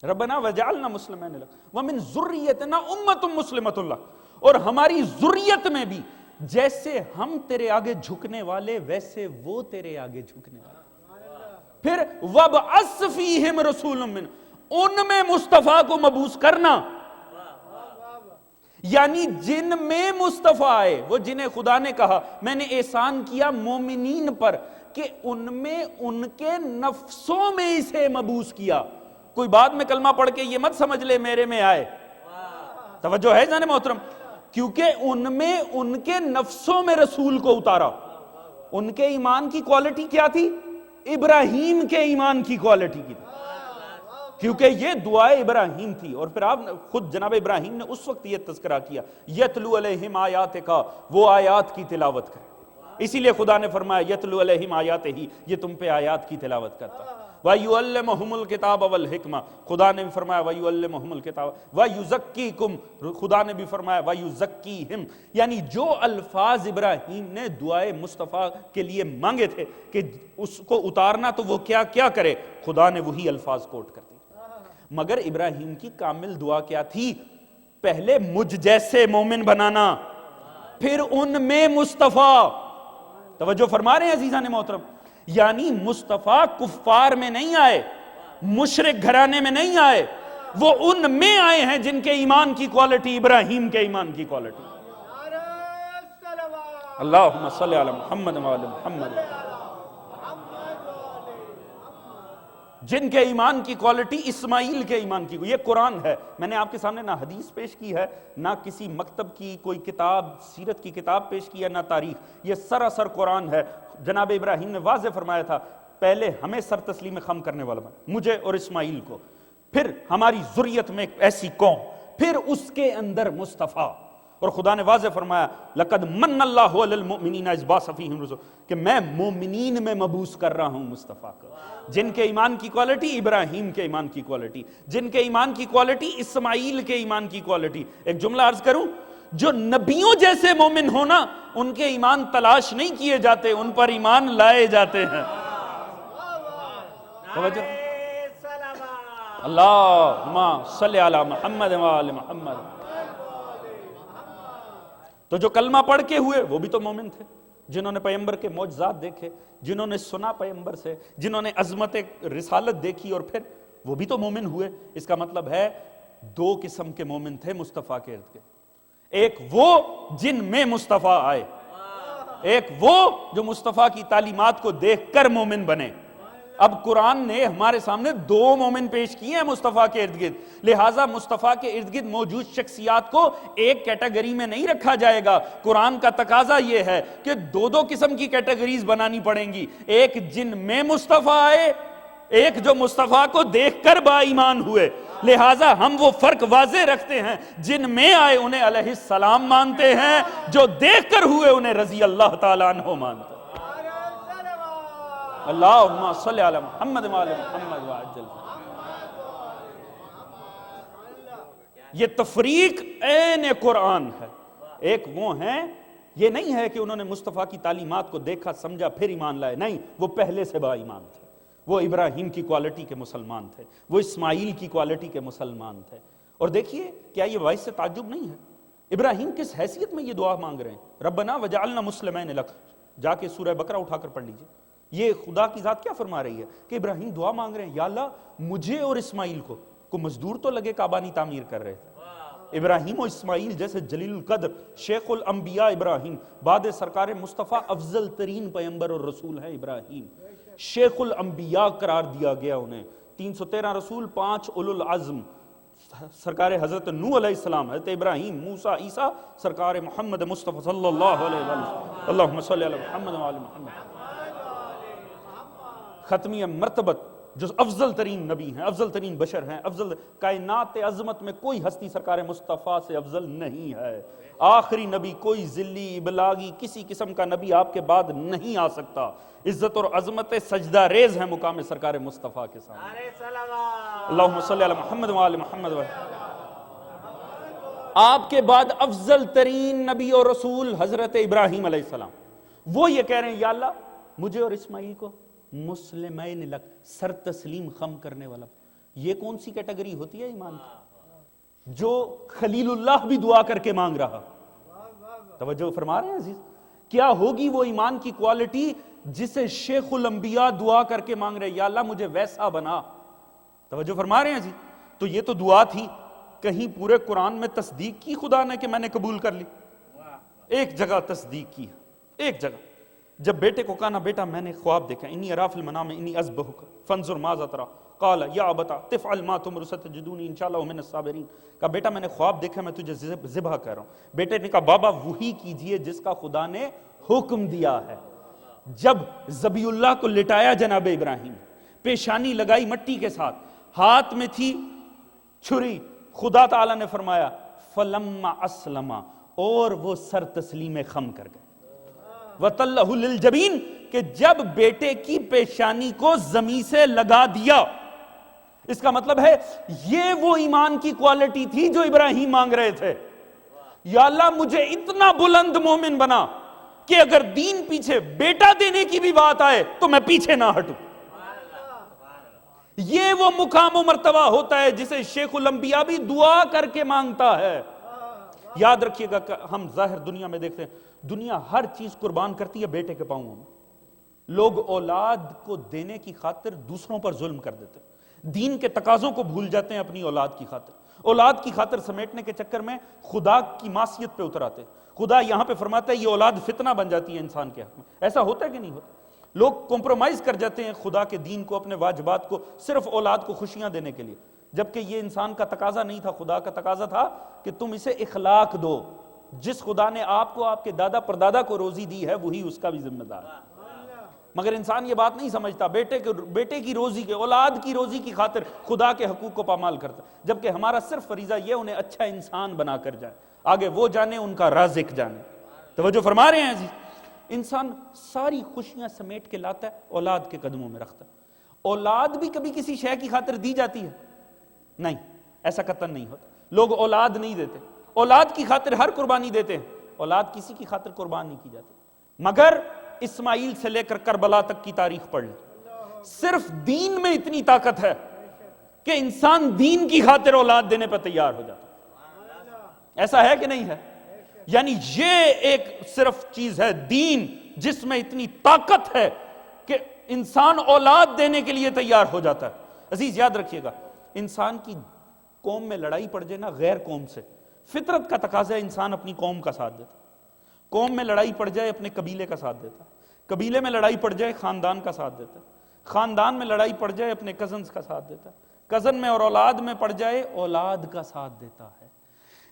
ربنا وجعلنا مسلمین لک ومن ذریتنا امۃ مسلمۃ لک، اور ہماری ذریت میں بھی جیسے ہم تیرے آگے جھکنے والے ویسے وہ تیرے آگے جھکنے والے۔ پھر وَبْعَثْ فِيهِمْ رَسُولٌ مِّنْهُمْ، ان میں مصطفیٰ کو مبعوث کرنا، یعنی جن میں مصطفیٰ آئے، وہ جنہیں خدا نے کہا میں نے احسان کیا مومنین پر کہ ان میں ان کے نفسوں میں اسے مبعوث کیا۔ کوئی بعد میں کلمہ پڑھ کے یہ مت سمجھ لے میرے میں آئے، توجہ ہے جانے محترم، کیونکہ ان میں ان کے نفسوں میں رسول کو اتارا۔ ان کے ایمان کی کوالٹی کیا تھی؟ ابراہیم کے ایمان کی کوالٹی کی تھی، کیونکہ یہ دعائے ابراہیم تھی۔ اور پھر آپ خود جناب ابراہیم نے اس وقت یہ تذکرہ کیا، یتلو علیہم آیاتک، وہ آیات کی تلاوت کرے، اسی لیے خدا نے فرمایا یتلو علیہم آیاتہ، یہ تم پہ آیات کی تلاوت کرتا ہے۔ وَيُعَلِّمُهُمُ الْكِتَابَ وَالْحِکْمَةَ، خدا نے بھی فرمایا وَيُعَلِّمُهُمُ الْكِتَابَ وَيُزَكِّيكُمْ، خدا نے بھی فرمایا وَيُزَكِّيهِمْ، یعنی جو الفاظ ابراہیم نے دعائے مصطفیٰ کے لیے مانگے تھے کہ اس کو اتارنا تو وہ کیا کیا کرے، خدا نے وہی الفاظ کوٹ کر دی۔ مگر ابراہیم کی کامل دعا کیا تھی؟ پہلے مجھ جیسے مومن بنانا، پھر ان میں مصطفیٰ۔ توجہ فرما رہے ہیں عزیزان محترم، یعنی مصطفیٰ کفار میں نہیں آئے، مشرک گھرانے میں نہیں آئے، وہ ان میں آئے ہیں جن کے ایمان کی کوالٹی ابراہیم کے ایمان کی کوالٹی۔ اللہم صلی علی محمد وعلی محمد، جن کے ایمان کی کوالٹی اسماعیل کے ایمان کی۔ یہ قرآن ہے، میں نے آپ کے سامنے نہ حدیث پیش کی ہے، نہ کسی مکتب کی کوئی کتاب، سیرت کی کتاب پیش کی ہے، نہ تاریخ، یہ سراسر قرآن ہے۔ جناب ابراہیم نے واضح فرمایا تھا، پہلے ہمیں سر تسلیم خم کرنے والا بنا، مجھے اور اسماعیل کو، پھر ہماری ذریت میں ایک ایسی قوم، پھر اس کے اندر مصطفیٰ۔ اور خدا نے واضح فرمایا لقد من اللہ علی المؤمنین اذ بعث فیہم رسولا، کہ میں مومنین میں مبعوث کر رہا ہوں مصطفیٰ کو، جن کے ایمان کی کوالٹی ابراہیم کے ایمان کی کوالٹی، جن کے ایمان کی کوالٹی اسماعیل کے ایمان کی کوالٹی۔ ایک جملہ عرض کروں، جو نبیوں جیسے مومن ہونا، ان کے ایمان تلاش نہیں کیے جاتے، ان پر ایمان لائے جاتے ہیں۔ توجہ، اللہم صلی علی محمد وعلی محمد۔ تو جو کلمہ پڑھ کے ہوئے وہ بھی تو مومن تھے، جنہوں نے پیغمبر کے معجزات دیکھے، جنہوں نے سنا پیغمبر سے، جنہوں نے عظمت رسالت دیکھی، اور پھر وہ بھی تو مومن ہوئے۔ اس کا مطلب ہے دو قسم کے مومن تھے مصطفیٰ کے ارد گرد، ایک وہ جن میں مصطفیٰ آئے، ایک وہ جو مصطفیٰ کی تعلیمات کو دیکھ کر مومن بنے۔ اب قرآن نے ہمارے سامنے دو مومن پیش کیے ہیں مصطفیٰ کے ارد گرد، لہٰذا مصطفیٰ کے ارد گرد موجود شخصیات کو ایک کیٹیگری میں نہیں رکھا جائے گا۔ قرآن کا تقاضا یہ ہے کہ دو دو قسم کی کیٹیگریز بنانی پڑیں گی، ایک جن میں مصطفیٰ آئے، ایک جو مصطفیٰ کو دیکھ کر با ایمان ہوئے۔ لہٰذا ہم وہ فرق واضح رکھتے ہیں، جن میں آئے انہیں علیہ السلام مانتے ہیں، جو دیکھ کر ہوئے انہیں رضی اللہ تعالیٰ عنہ مانتے ہیں۔ اللہم صلی علی محمد وعلی محمد وعجل۔ یہ تفریق عین قرآن ہے۔ ایک وہ ہیں، یہ نہیں ہے کہ انہوں نے مصطفیٰ کی تعلیمات کو دیکھا سمجھا پھر ایمان لائے، نہیں، وہ پہلے سے با ایمان تھے، وہ ابراہیم کی کوالٹی کے مسلمان تھے، وہ اسماعیل کی کوالٹی کے مسلمان تھے۔ اور دیکھیے کیا یہ باعث سے تعجب نہیں ہے؟ ابراہیم کس حیثیت میں یہ دعا مانگ رہے ہیں؟ ربنا وجعلنا مسلمین لک، جا کے سورہ بقرہ اٹھا کر پڑھ لیجئے۔ یہ خدا کی ذات کیا فرما رہی ہے کہ ابراہیم دعا مانگ رہے ہیں، یا اللہ مجھے اور اسماعیل کو مزدور تو لگے کعبہ نہیں تعمیر کر رہے تھے، ابراہیم و اسماعیل جیسے جلیل القدر شیخ الانبیاء ابراہیم، بعد سرکار مصطفیٰ افضل ترین پیغمبر اور رسول ہے ابراہیم، شیخ الانبیاء قرار دیا گیا انہیں، 313 رسول، 5 اولو العزم، سرکار حضرت نوح علیہ السلام، حضرت ابراہیم، موسیٰ، عیسیٰ، سرکار محمد مصطفیٰ صلی اللہ علیہ وسلم۔ اللہم صلی علی محمد وعلی محمد۔ ختمی مرتبت جو افضل ترین نبی ہیں، افضل ترین بشر ہیں، افضل کائنات عظمت میں کوئی ہستی سرکار مصطفیٰ سے افضل نہیں ہے۔ آخری نبی، کوئی ذلی ابلاغی کسی قسم کا نبی آپ کے بعد نہیں آ سکتا۔ عزت اور عظمت سجدہ ریز ہیں مقام سرکار مصطفیٰ کے سامنے۔ اللہم صلی علی محمد وعلی محمد۔ آپ کے بعد افضل ترین نبی اور رسول حضرت ابراہیم علیہ السلام، وہ یہ کہہ رہے ہیں یا اللہ مجھے اور اسماعیل کو مسلمین لک، سر تسلیم خم کرنے والا۔ یہ کون سی کیٹیگری ہوتی ہے ایمان کی؟ جو خلیل اللہ بھی دعا کر کے مانگ رہا۔ توجہ فرما رہے ہیں عزیز؟ کیا ہوگی وہ ایمان کی کوالٹی جسے شیخ الانبیاء دعا کر کے مانگ رہے، یا اللہ مجھے ویسا بنا۔ توجہ فرما رہے ہیں عزیز؟ تو یہ تو دعا تھی، کہیں پورے قرآن میں تصدیق کی خدا نے کہ میں نے قبول کر لی؟ ایک جگہ تصدیق کی، ایک جگہ جب بیٹے کو کہا نا بیٹا میں نے خواب دیکھا، انی ارا فی المنام انی اذبحک فانظر ماذا تری، قال یا ابت تفعل ما تؤمر ستجدونی ان شاء اللہ من الصابرین۔ کہا بیٹا میں نے خواب دیکھا، میں تجھے ذبح کر رہا ہوں۔ بیٹے نے کہا بابا وہی کیجئے جس کا خدا نے حکم دیا ہے۔ جب ذبیح اللہ کو لٹایا جناب ابراہیم، پیشانی لگائی مٹی کے ساتھ، ہاتھ میں تھی چھری، خدا تعالیٰ نے فرمایا فلما اسلم، اور وہ سر تسلیم خم کر گئے، وَتَلَّهُ لِلْجَبِينِ، کہ جب بیٹے کی پیشانی کو زمین سے لگا دیا، اس کا مطلب ہے یہ وہ ایمان کی کوالٹی تھی جو ابراہیم مانگ رہے تھے، یا اللہ مجھے اتنا بلند مومن بنا کہ اگر دین پیچھے بیٹا دینے کی بھی بات آئے تو میں پیچھے نہ ہٹوں۔ یہ وہ مقام و مرتبہ ہوتا ہے جسے شیخ الانبیاء بھی دعا کر کے مانگتا ہے۔ یاد رکھیے گا کہ ہم ظاہر دنیا میں دیکھتے ہیں، دنیا ہر چیز قربان کرتی ہے بیٹے کے پاؤں میں۔ لوگ اولاد کو دینے کی خاطر دوسروں پر ظلم کر دیتے ہیں، دین کے تقاضوں کو بھول جاتے ہیں اپنی اولاد کی خاطر، اولاد کی خاطر سمیٹنے کے چکر میں خدا کی معصیت پہ اتر آتے ہیں۔ خدا یہاں پہ فرماتا ہے یہ اولاد فتنہ بن جاتی ہے انسان کے حق میں۔ ایسا ہوتا ہے کہ نہیں ہوتا؟ لوگ کمپرومائز کر جاتے ہیں خدا کے دین کو، اپنے واجبات کو، صرف اولاد کو خوشیاں دینے کے لیے، جبکہ یہ انسان کا تقاضا نہیں تھا، خدا کا تقاضا تھا کہ تم اسے اخلاق دو۔ جس خدا نے آپ کو، آپ کے دادا پردادا کو روزی دی ہے وہی اس کا بھی ذمہ دار ہے۔ مگر انسان یہ بات نہیں سمجھتا، بیٹے کی روزی کے، اولاد کی روزی کی خاطر خدا کے حقوق کو پامال کرتا، جبکہ ہمارا صرف فریضہ یہ انہیں اچھا انسان بنا کر جائے، آگے وہ جانے ان کا رازق جانے۔ توجہ فرما رہے ہیں عزیز؟ انسان ساری خوشیاں سمیٹ کے لاتا ہے، اولاد کے قدموں میں رکھتا ہے۔ اولاد بھی کبھی کسی شے کی خاطر دی جاتی ہے؟ نہیں، ایسا قطعاً نہیں ہوتا۔ لوگ اولاد نہیں دیتے، اولاد کی خاطر ہر قربانی دیتے ہیں، اولاد کسی کی خاطر قربان نہیں کی جاتی۔ مگر اسماعیل سے لے کر کربلا تک کی تاریخ پڑھ لیں، صرف دین میں اتنی طاقت ہے کہ انسان دین کی خاطر اولاد دینے پر تیار ہو جاتا۔ ایسا ہے کہ نہیں ہے؟ یعنی یہ ایک صرف چیز ہے دین جس میں اتنی طاقت ہے کہ انسان اولاد دینے کے لیے تیار ہو جاتا ہے۔ عزیز یاد رکھیے گا، انسان کی قوم میں لڑائی پڑ جائے نا غیر قوم سے، فطرت کا تقاضا ہے انسان اپنی قوم کا ساتھ دیتا۔ قوم میں لڑائی پڑ جائے اپنے قبیلے کا ساتھ دیتا، قبیلے میں لڑائی پڑ جائے خاندان کا ساتھ دیتا، خاندان میں لڑائی پڑ جائے اپنے کزنز کا ساتھ دیتا، کزن میں اور اولاد میں پڑ جائے اولاد کا ساتھ دیتا ہے۔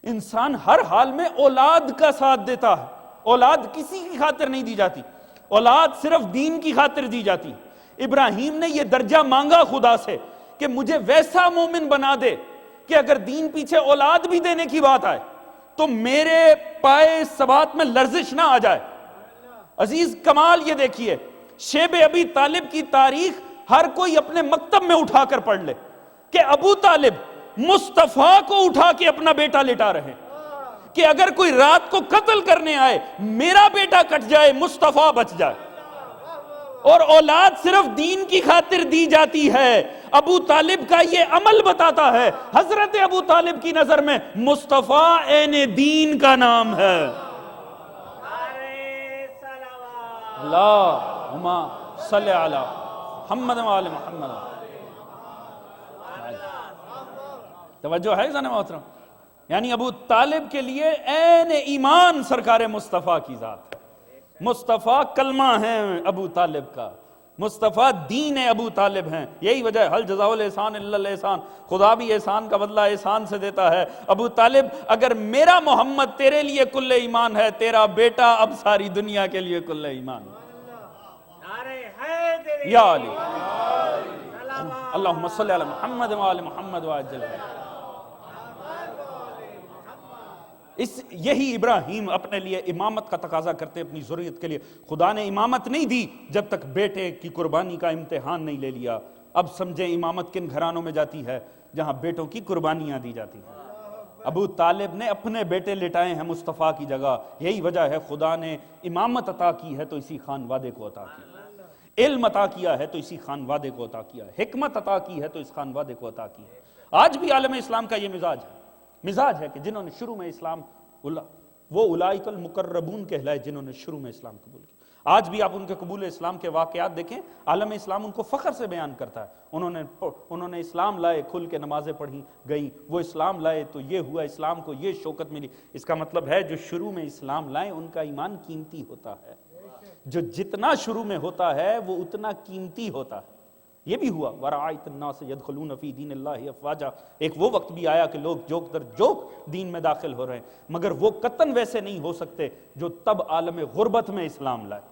انسان ہر حال میں اولاد کا ساتھ دیتا ہے، اولاد کسی کی خاطر نہیں دی جاتی، اولاد صرف دین کی خاطر دی جاتی۔ ابراہیم نے یہ درجہ مانگا خدا سے کہ مجھے ویسا مومن بنا دے کہ اگر دین پیچھے اولاد بھی دینے کی بات آئے تو میرے پائے ثبات میں لرزش نہ آ جائے۔ عزیز کمال یہ دیکھیے، شیب ابی طالب کی تاریخ ہر کوئی اپنے مکتب میں اٹھا کر پڑھ لے کہ ابو طالب مصطفیٰ کو اٹھا کے اپنا بیٹا لٹا رہے کہ اگر کوئی رات کو قتل کرنے آئے میرا بیٹا کٹ جائے مصطفیٰ بچ جائے، اور اولاد صرف دین کی خاطر دی جاتی ہے۔ ابو طالب کا یہ عمل بتاتا ہے حضرت ابو طالب کی نظر میں مصطفیٰ عین دین کا نام ہے۔ اللہم صلی علی محمد و آل محمد۔ توجہ ہے زن محترم؟ یعنی ابو طالب کے لیے عین ایمان سرکار مصطفیٰ کی ذات ہے۔ مصطفیٰ کلمہ ہیں ابو طالب کا، مصطفیٰ دین ابو طالب ہیں۔ یہی وجہ ہے حل جزاء الاحسان الا الاحسان، خدا بھی احسان کا بدلہ احسان سے دیتا ہے۔ ابو طالب اگر میرا محمد تیرے لیے کل ایمان ہے، تیرا بیٹا اب ساری دنیا کے لیے کل ایمان ہے۔ یا علی اللہم صلی علی محمد و آل محمد وعجل۔ یہی ابراہیم اپنے لیے امامت کا تقاضا کرتے اپنی ضروریت کے لیے۔ خدا نے امامت نہیں دی جب تک بیٹے کی قربانی کا امتحان نہیں لے لیا۔ اب سمجھیں امامت کن گھرانوں میں جاتی ہے؟ جہاں بیٹوں کی قربانیاں دی جاتی ہیں۔ ابو طالب نے اپنے بیٹے لٹائے ہیں مصطفیٰ کی جگہ، یہی وجہ ہے خدا نے امامت عطا کی ہے تو اسی خانوادے کو عطا کی، علم عطا کیا ہے تو اسی خانوادے کو عطا کیا ہے، حکمت عطا کی ہے تو اس خانوادے کو عطا کی ہے۔ آج بھی عالم اسلام کا یہ مزاج ہے کہ جنہوں نے شروع میں اسلام، وہ اولئک المقربون کہلائے جنہوں نے شروع میں اسلام قبول کیا۔ آج بھی آپ ان کے قبول اسلام کے واقعات دیکھیں، عالم اسلام ان کو فخر سے بیان کرتا ہے۔ انہوں نے اسلام لائے، کھل کے نمازیں پڑھی گئی، وہ اسلام لائے تو یہ ہوا، اسلام کو یہ شوکت ملی۔ اس کا مطلب ہے جو شروع میں اسلام لائیں ان کا ایمان قیمتی ہوتا ہے، جو جتنا شروع میں ہوتا ہے وہ اتنا قیمتی ہوتا ہے۔ یہ بھی ہوا وَرَأَيْتَ النَّاسَ يَدْخُلُونَ فِي دِينِ اللَّهِ أَفْوَاجًا، ایک وہ وقت بھی آیا کہ لوگ جوک در جوک دین میں داخل ہو رہے ہیں، مگر وہ قطعاً ویسے نہیں ہو سکتے جو تب عالم غربت میں اسلام لائے۔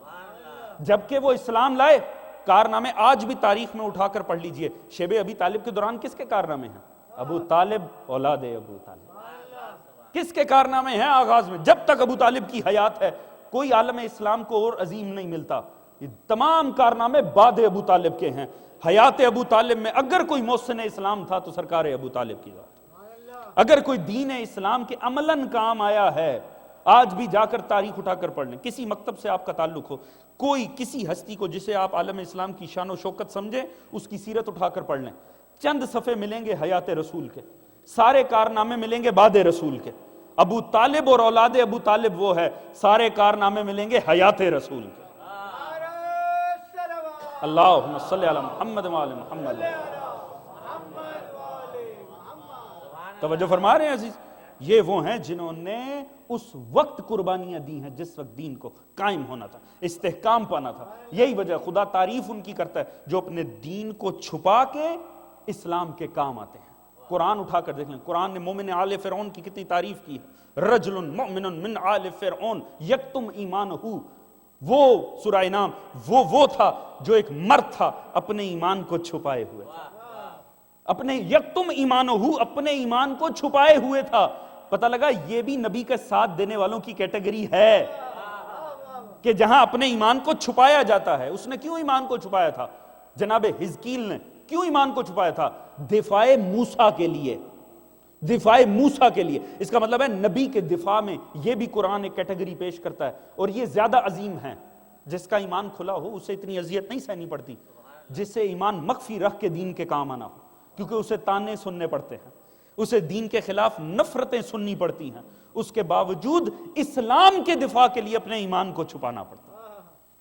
جبکہ وہ اسلام لائے، کارنامے آج بھی تاریخ میں اٹھا کر پڑھ لیجئے۔ شیب ابی طالب کے دوران کس کے کارنامے ہیں؟ ابو طالب اولاد ابو طالب، کس کے کارنامے ہیں آغاز میں؟ جب تک ابو طالب کی حیات ہے کوئی عالم اسلام کو اور عظیم نہیں ملتا، یہ تمام کارنامے بعد ابو طالب کے ہیں۔ حیات ابو طالب میں اگر کوئی محسن اسلام تھا تو سرکار ابو طالب کی ذات، اگر کوئی دین اسلام کے عملاً کام آیا ہے، آج بھی جا کر تاریخ اٹھا کر پڑھ لیں، کسی مکتب سے آپ کا تعلق ہو، کوئی کسی ہستی کو جسے آپ عالم اسلام کی شان و شوکت سمجھیں، اس کی سیرت اٹھا کر پڑھ لیں، چند صفحے ملیں گے حیات رسول کے، سارے کارنامے ملیں گے بعد رسول کے۔ ابو طالب اور اولاد ابو طالب وہ ہے، سارے کارنامے ملیں گے حیات رسول کے۔ اللہم صلی علی محمد و آل محمد۔ توجہ فرما رہے ہیں عزیز؟ یہ وہ ہیں جنہوں نے اس وقت قربانیاں دی ہیں جس وقت دین کو قائم ہونا تھا، استحکام پانا تھا۔ یہی وجہ خدا تعریف ان کی کرتا ہے جو اپنے دین کو چھپا کے اسلام کے کام آتے ہیں۔ قرآن اٹھا کر دیکھ لیں، قرآن نے مومن آل فرعون کی کتنی تعریف کی ہے۔ رجل مؤمن من آل فرعون یکتم ایمانہ، وہ سورہ انعام، وہ تھا جو ایک مرد تھا اپنے ایمان کو چھپائے ہوئے تھا، اپنے یکتم ایمانہ، اپنے ایمان کو چھپائے ہوئے تھا۔ پتہ لگا یہ بھی نبی کا ساتھ دینے والوں کی کیٹیگری ہے کہ جہاں اپنے ایمان کو چھپایا جاتا ہے۔ اس نے کیوں ایمان کو چھپایا تھا؟ جناب حزقیل نے کیوں ایمان کو چھپایا تھا؟ دفاع موسیٰ کے لیے، دفاع موسیٰ کے لیے۔ اس کا مطلب ہے نبی کے دفاع میں یہ بھی قرآن ایک کیٹیگری پیش کرتا ہے، اور یہ زیادہ عظیم ہے۔ جس کا ایمان کھلا ہو اسے اتنی اذیت نہیں سہنی پڑتی، جس سے ایمان مخفی رکھ کے دین کے کام آنا ہو، کیونکہ اسے تانے سننے پڑتے ہیں، اسے دین کے خلاف نفرتیں سننی پڑتی ہیں، اس کے باوجود اسلام کے دفاع کے لیے اپنے ایمان کو چھپانا پڑتا ہے۔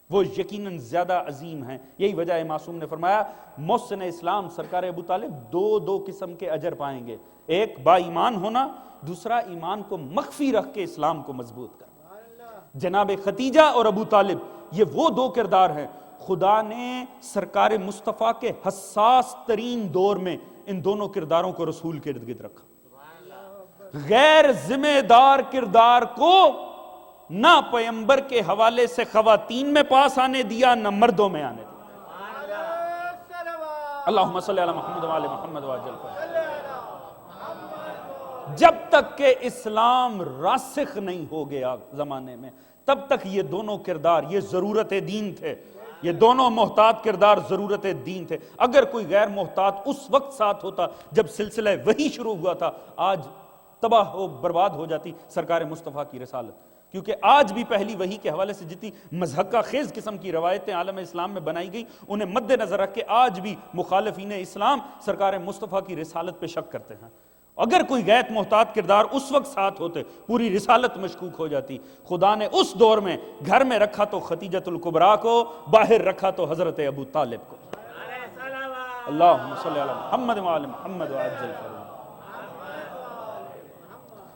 وہ یقیناً زیادہ عظیم ہیں۔ یہی وجہ ہے معصوم نے فرمایا محسن اسلام سرکار ابو طالب دو قسم کے اجر پائیں گے، ایک با ایمان ہونا، دوسرا ایمان کو مخفی رکھ کے اسلام کو مضبوط کرنا۔ جناب ختیجہ اور ابو طالب یہ وہ دو کردار ہیں، خدا نے سرکار مصطفیٰ کے حساس ترین دور میں ان دونوں کرداروں کو رسول کے ارد گرد رکھا۔ غیر ذمہ دار کردار کو نہ پیغمبر کے حوالے سے خواتین میں پاس آنے دیا، نہ مردوں میں آنے دیا۔ اللہم صلی علی محمد و آل محمد وعجل فرج۔ جب تک کہ اسلام راسخ نہیں ہو گیا زمانے میں، تب تک یہ دونوں کردار یہ ضرورت دین تھے، یہ دونوں محتاط کردار ضرورت دین تھے۔ اگر کوئی غیر محتاط اس وقت ساتھ ہوتا جب سلسلہ وحی شروع ہوا تھا، آج تباہ و برباد ہو جاتی سرکار مصطفیٰ کی رسالت، کیونکہ آج بھی پہلی وحی کے حوالے سے جتنی مضحکہ خیز قسم کی روایتیں عالم اسلام میں بنائی گئی، انہیں مد نظر رکھ کے آج بھی مخالفین اسلام سرکار مصطفیٰ کی رسالت پہ شک کرتے ہیں۔ اگر کوئی غیر محتاط کردار اس وقت ساتھ ہوتے پوری رسالت مشکوک ہو جاتی۔ خدا نے اس دور میں گھر میں رکھا تو خدیجۃ الکبریٰ کو، باہر رکھا تو حضرت ابو طالب کو۔ اللہم صلی علی محمد و آل محمد وعجل فرج۔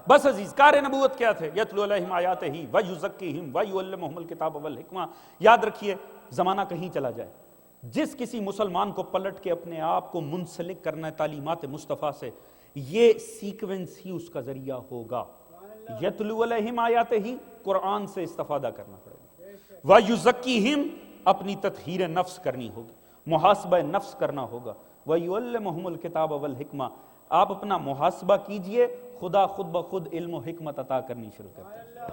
بس عزیز، کار نبوت کیا تھے؟ یتلو علیہم آیاتہ ویزکیہم ویعلمہم الکتاب والحکمہ۔ یاد رکھیے زمانہ کہیں چلا جائے، جس کسی مسلمان کو پلٹ کے اپنے آپ کو منسلک کرنا ہے تعلیمات مصطفیٰ سے، یہ سیکوینس ہی اس کا ذریعہ ہوگا۔ یتلو علیہم آیاتہ، قرآن سے استفادہ کرنا پڑے گا، ویزکیہم، اپنی تطہیر نفس کرنی ہوگی، محاسبہ نفس کرنا ہوگا، ویعلمہم الکتاب والحکمہ۔ آپ اپنا محاسبہ کیجئے، خدا خود بخود علم و حکمت عطا کرنی شروع کرتے ہیں۔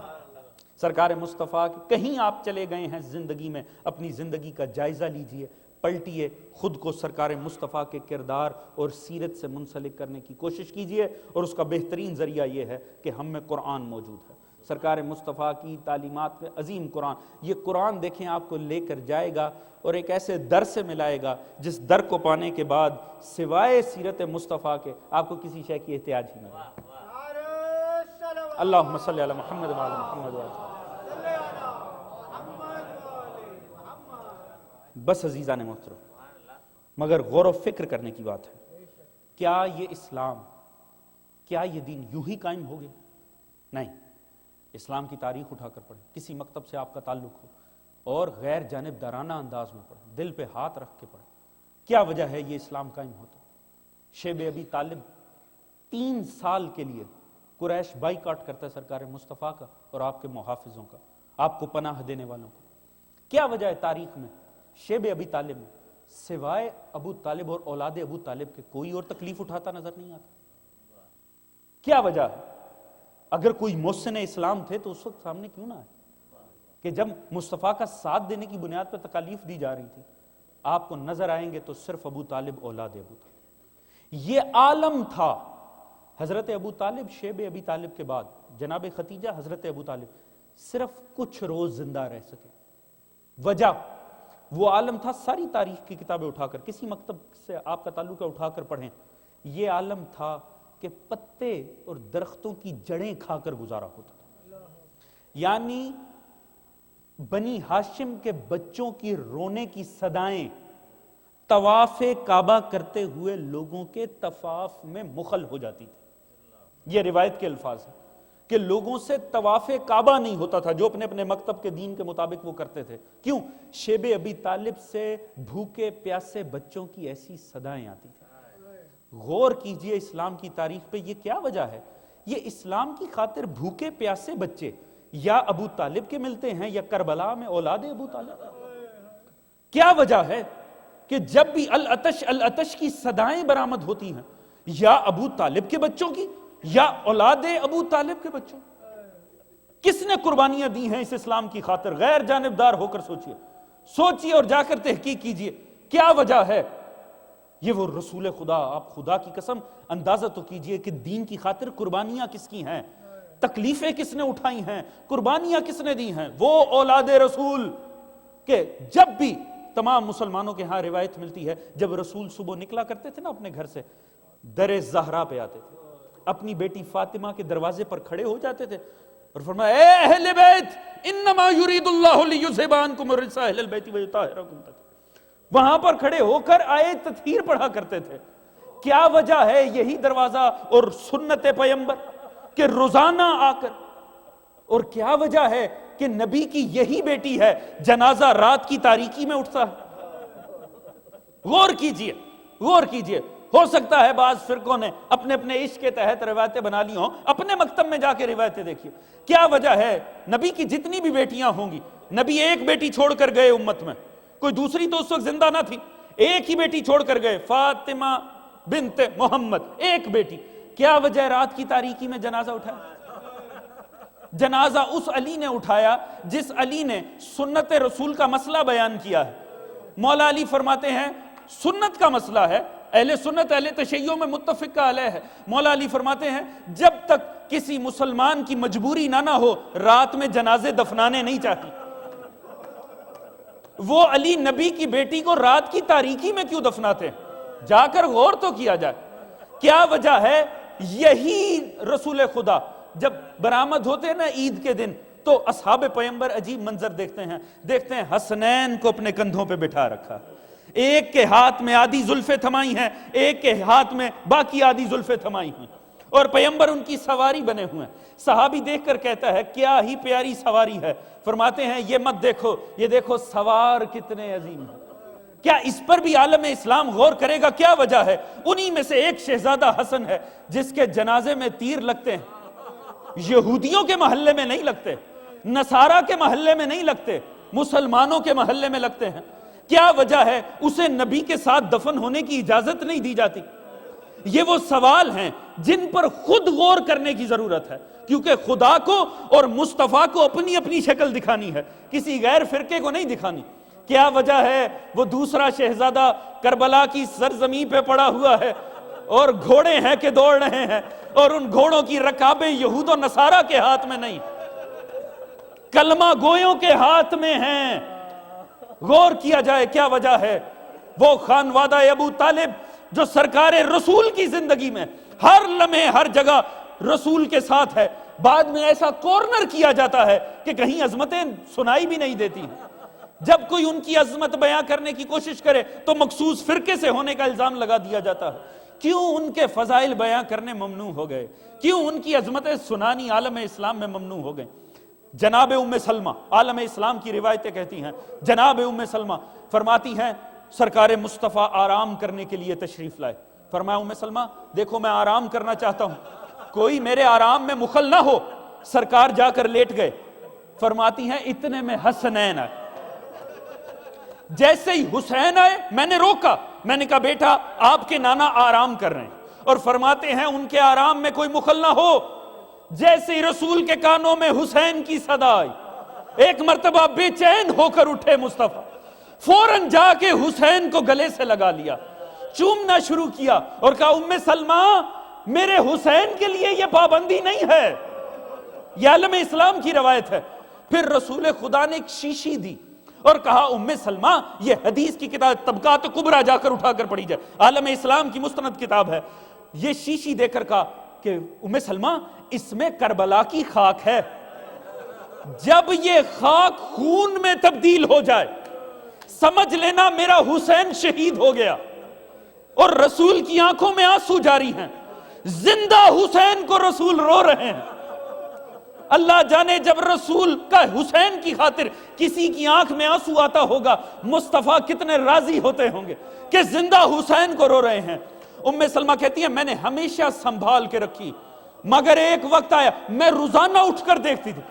سرکار مصطفیٰ کہیں آپ چلے گئے ہیں زندگی میں، اپنی زندگی کا جائزہ لیجئے، پلٹیے، خود کو سرکار مصطفیٰ کے کردار اور سیرت سے منسلک کرنے کی کوشش کیجئے، اور اس کا بہترین ذریعہ یہ ہے کہ ہم میں قرآن موجود ہے، سرکار مصطفیٰ کی تعلیمات میں عظیم قرآن۔ یہ قرآن دیکھیں آپ کو لے کر جائے گا اور ایک ایسے در سے ملائے گا جس در کو پانے کے بعد سوائے سیرت مصطفیٰ کے آپ کو کسی شے کی احتیاج ہی نہ ہو۔ اللہم صلی علی محمد و آل محمد وعجل۔ بس عزیزان محترم، مگر غور و فکر کرنے کی بات ہے، کیا یہ اسلام، کیا یہ دین یوں ہی قائم ہو گیا؟ نہیں، اسلام کی تاریخ اٹھا کر پڑھیں، کسی مکتب سے آپ کا تعلق ہو اور غیر جانبدارانہ انداز میں پڑھیں، دل پہ ہاتھ رکھ کے پڑھیں، کیا وجہ ہے یہ اسلام قائم ہوتا؟ شیب ابی طالب 3 سال کے لیے قریش بائیکاٹ کرتا ہے سرکار مصطفیٰ کا اور آپ کے محافظوں کا، آپ کو پناہ دینے والوں کو۔ کیا وجہ ہے تاریخ میں شیب ابی طالب میں سوائے ابو طالب اور اولاد ابو طالب کے کوئی اور تکلیف اٹھاتا نظر نہیں آتا؟ کیا وجہ ہے؟ اگر کوئی محسن اسلام تھے تو اس وقت سامنے کیوں نہ آئے کہ جب مصطفیٰ کا ساتھ دینے کی بنیاد پر تکالیف دی جا رہی تھی آپ کو نظر آئیں گے تو صرف ابو طالب اولاد ابو طالب. یہ عالم تھا. حضرت ابو طالب شیب ابی طالب کے بعد جناب ختیجہ حضرت ابو طالب صرف کچھ روز زندہ رہ سکے. وجہ وہ عالم تھا. ساری تاریخ کی کتابیں اٹھا کر کسی مکتب سے آپ کا تعلق ہے اٹھا کر پڑھیں. یہ عالم تھا کہ پتے اور درختوں کی جڑیں کھا کر گزارا ہوتا تھا. یعنی بنی ہاشم کے بچوں کی رونے کی صدائیں طواف کعبہ کرتے ہوئے لوگوں کے طواف میں مخل ہو جاتی تھی. یہ روایت کے الفاظ ہیں کہ لوگوں سے طواف کعبہ نہیں ہوتا تھا جو اپنے اپنے مکتب کے دین کے مطابق وہ کرتے تھے. کیوں؟ شیب ابی طالب سے بھوکے پیاسے بچوں کی ایسی صدائیں آتی تھی. غور کیجئے اسلام کی تاریخ پہ یہ کیا وجہ ہے. یہ اسلام کی خاطر بھوکے پیاسے بچے یا ابو طالب کے ملتے ہیں یا کربلا میں اولاد ابو طالب. کیا وجہ ہے کہ جب بھی العطش العطش کی صدائیں برآمد ہوتی ہیں یا ابو طالب کے بچوں کی یا اولاد ابو طالب کے بچوں. کس نے قربانیاں دی ہیں اس اسلام کی خاطر؟ غیر جانبدار ہو کر سوچئے اور جا کر تحقیق کیجئے کیا وجہ ہے. یہ وہ رسول خدا. آپ خدا کی قسم اندازہ تو کیجئے کہ دین کی خاطر قربانیاں کس کی ہیں, تکلیفیں کس نے اٹھائی ہیں, قربانیاں کس نے دی ہیں. وہ اولاد رسول کہ جب بھی تمام مسلمانوں کے ہاں روایت ملتی ہے جب رسول صبح نکلا کرتے تھے نا اپنے گھر سے در زہرا پہ آتے تھے, اپنی بیٹی فاطمہ کے دروازے پر کھڑے ہو جاتے تھے اور فرمایا اے اہل بیت انما یرید اللہ لیذھب عنکم الرجس اہل البیت ویطہرکم تطہیرا. وہاں پر کھڑے ہو کر آیت تطہیر پڑھا کرتے تھے. کیا وجہ ہے؟ یہی دروازہ اور سنت پیغمبر کہ روزانہ آ کر. اور کیا وجہ ہے کہ نبی کی یہی بیٹی ہے جنازہ رات کی تاریکی میں اٹھتا ہے. غور کیجئے. ہو سکتا ہے بعض فرقوں نے اپنے اپنے عشق کے تحت روایتیں بنا لی ہوں. اپنے مکتب میں جا کے روایتیں دیکھیے. کیا وجہ ہے؟ نبی کی جتنی بھی بیٹیاں ہوں گی, نبی ایک بیٹی چھوڑ کر گئے امت میں, کوئی دوسری تو اس وقت زندہ نہ تھی, ایک ہی بیٹی چھوڑ کر گئے, فاطمہ بنت محمد, ایک بیٹی. کیا وجہ ہے رات کی تاریکی میں جنازہ اٹھایا؟ جنازہ اس علی نے اٹھایا جس علی نے سنت رسول کا مسئلہ بیان کیا ہے. مولا علی فرماتے ہیں سنت کا مسئلہ ہے, اہل سنت اہل تشیع میں متفق علیہ ہے. مولا علی فرماتے ہیں جب تک کسی مسلمان کی مجبوری نہ ہو رات میں جنازے دفنانے نہیں چاہتی. وہ علی نبی کی بیٹی کو رات کی تاریکی میں کیوں دفناتے ہیں؟ جا کر غور تو کیا جائے. کیا وجہ ہے؟ یہی رسول خدا جب برآمد ہوتے ہیں نا عید کے دن تو اصحاب پیغمبر عجیب منظر دیکھتے ہیں حسنین کو اپنے کندھوں پہ بٹھا رکھا, ایک کے ہاتھ میں آدھی زلفیں تھمائی ہیں, ایک کے ہاتھ میں باقی آدھی زلفیں تھمائی ہیں, اور پیغمبر ان کی سواری بنے ہوئے ہیں. صحابی دیکھ کر کہتا ہے کیا ہی پیاری سواری ہے. فرماتے ہیں یہ مت دیکھو, یہ دیکھو سوار کتنے عظیم ہیں. کیا اس پر بھی عالم اسلام غور کرے گا؟ کیا وجہ ہے؟ انہی میں سے ایک شہزادہ حسن ہے جس کے جنازے میں تیر لگتے ہیں. یہودیوں کے محلے میں نہیں لگتے, نصارہ کے محلے میں نہیں لگتے, مسلمانوں کے محلے میں لگتے ہیں. کیا وجہ ہے؟ اسے نبی کے ساتھ دفن ہونے کی اجازت نہیں دی جاتی. یہ وہ سوال ہیں جن پر خود غور کرنے کی ضرورت ہے, کیونکہ خدا کو اور مصطفیٰ کو اپنی اپنی شکل دکھانی ہے, کسی غیر فرقے کو نہیں دکھانی. کیا وجہ ہے؟ وہ دوسرا شہزادہ کربلا کی سرزمین پہ پڑا ہوا ہے اور گھوڑے ہیں کہ دوڑ رہے ہیں, اور ان گھوڑوں کی رکابیں یہود و نصارہ کے ہاتھ میں نہیں, کلمہ گویوں کے ہاتھ میں ہیں. غور کیا جائے کیا وجہ ہے. وہ خانوادہ ابو طالب جو سرکار رسول کی زندگی میں ہر لمحے ہر جگہ رسول کے ساتھ ہے, بعد میں ایسا کورنر کیا جاتا ہے کہ کہیں عظمتیں سنائی بھی نہیں دیتی ہیں. جب کوئی ان کی عظمت بیان کرنے کی کوشش کرے تو مخصوص فرقے سے ہونے کا الزام لگا دیا جاتا ہے. کیوں ان کے فضائل بیان کرنے ممنوع ہو گئے؟ کیوں ان کی عظمتیں سنانی عالم اسلام میں ممنوع ہو گئیں؟ جناب ام سلمہ, عالم اسلام کی روایتیں کہتی ہیں, جناب ام سلمہ فرماتی ہیں سرکار مصطفیٰ آرام کرنے کے لیے تشریف لائے. فرمایا ام سلمہ دیکھو میں آرام کرنا چاہتا ہوں, کوئی میرے آرام میں مخل نہ ہو. سرکار جا کر لیٹ گئے. فرماتی ہیں اتنے میں حسنین آئے. جیسے ہی حسین آئے میں نے روکا، میں نے کہا بیٹا آپ کے نانا آرام کر رہے ہیں، اور فرماتے ہیں ان کے آرام میں کوئی مخل نہ ہو۔ جیسے ہی رسول کے کانوں میں حسین کی صدا آئی، ایک مرتبہ بے چین ہو کر اٹھے مصطفیٰ، فوراً جا کے حسین کو گلے سے لگا لیا، چومنا شروع کیا اور کہا ام سلمہ میرے حسین کے لیے یہ پابندی نہیں ہے، یہ عالم اسلام کی روایت ہے۔ پھر رسول خدا نے ایک شیشی دی اور کہا ام سلمہ یہ حدیث کی کتاب طبقات کبریٰ جا کر اٹھا کر پڑھی جائے، عالم اسلام کی مستند کتاب ہے۔ یہ شیشی دے کر کہا کہ ام سلمہ اس میں کربلا کی خاک ہے، جب یہ خاک خون میں تبدیل ہو جائے سمجھ لینا میرا حسین شہید ہو گیا۔ اور رسول کی آنکھوں میں آنسو جاری ہیں، زندہ حسین کو رسول رو رہے ہیں۔ اللہ جانے جب رسول کا حسین کی خاطر کسی کی آنکھ میں آنسو آتا ہوگا مصطفیٰ کتنے راضی ہوتے ہوں گے کہ زندہ حسین کو رو رہے ہیں۔ ام سلمہ کہتی ہیں میں نے ہمیشہ سنبھال کے رکھی، مگر ایک وقت آیا میں روزانہ اٹھ کر دیکھتی تھی،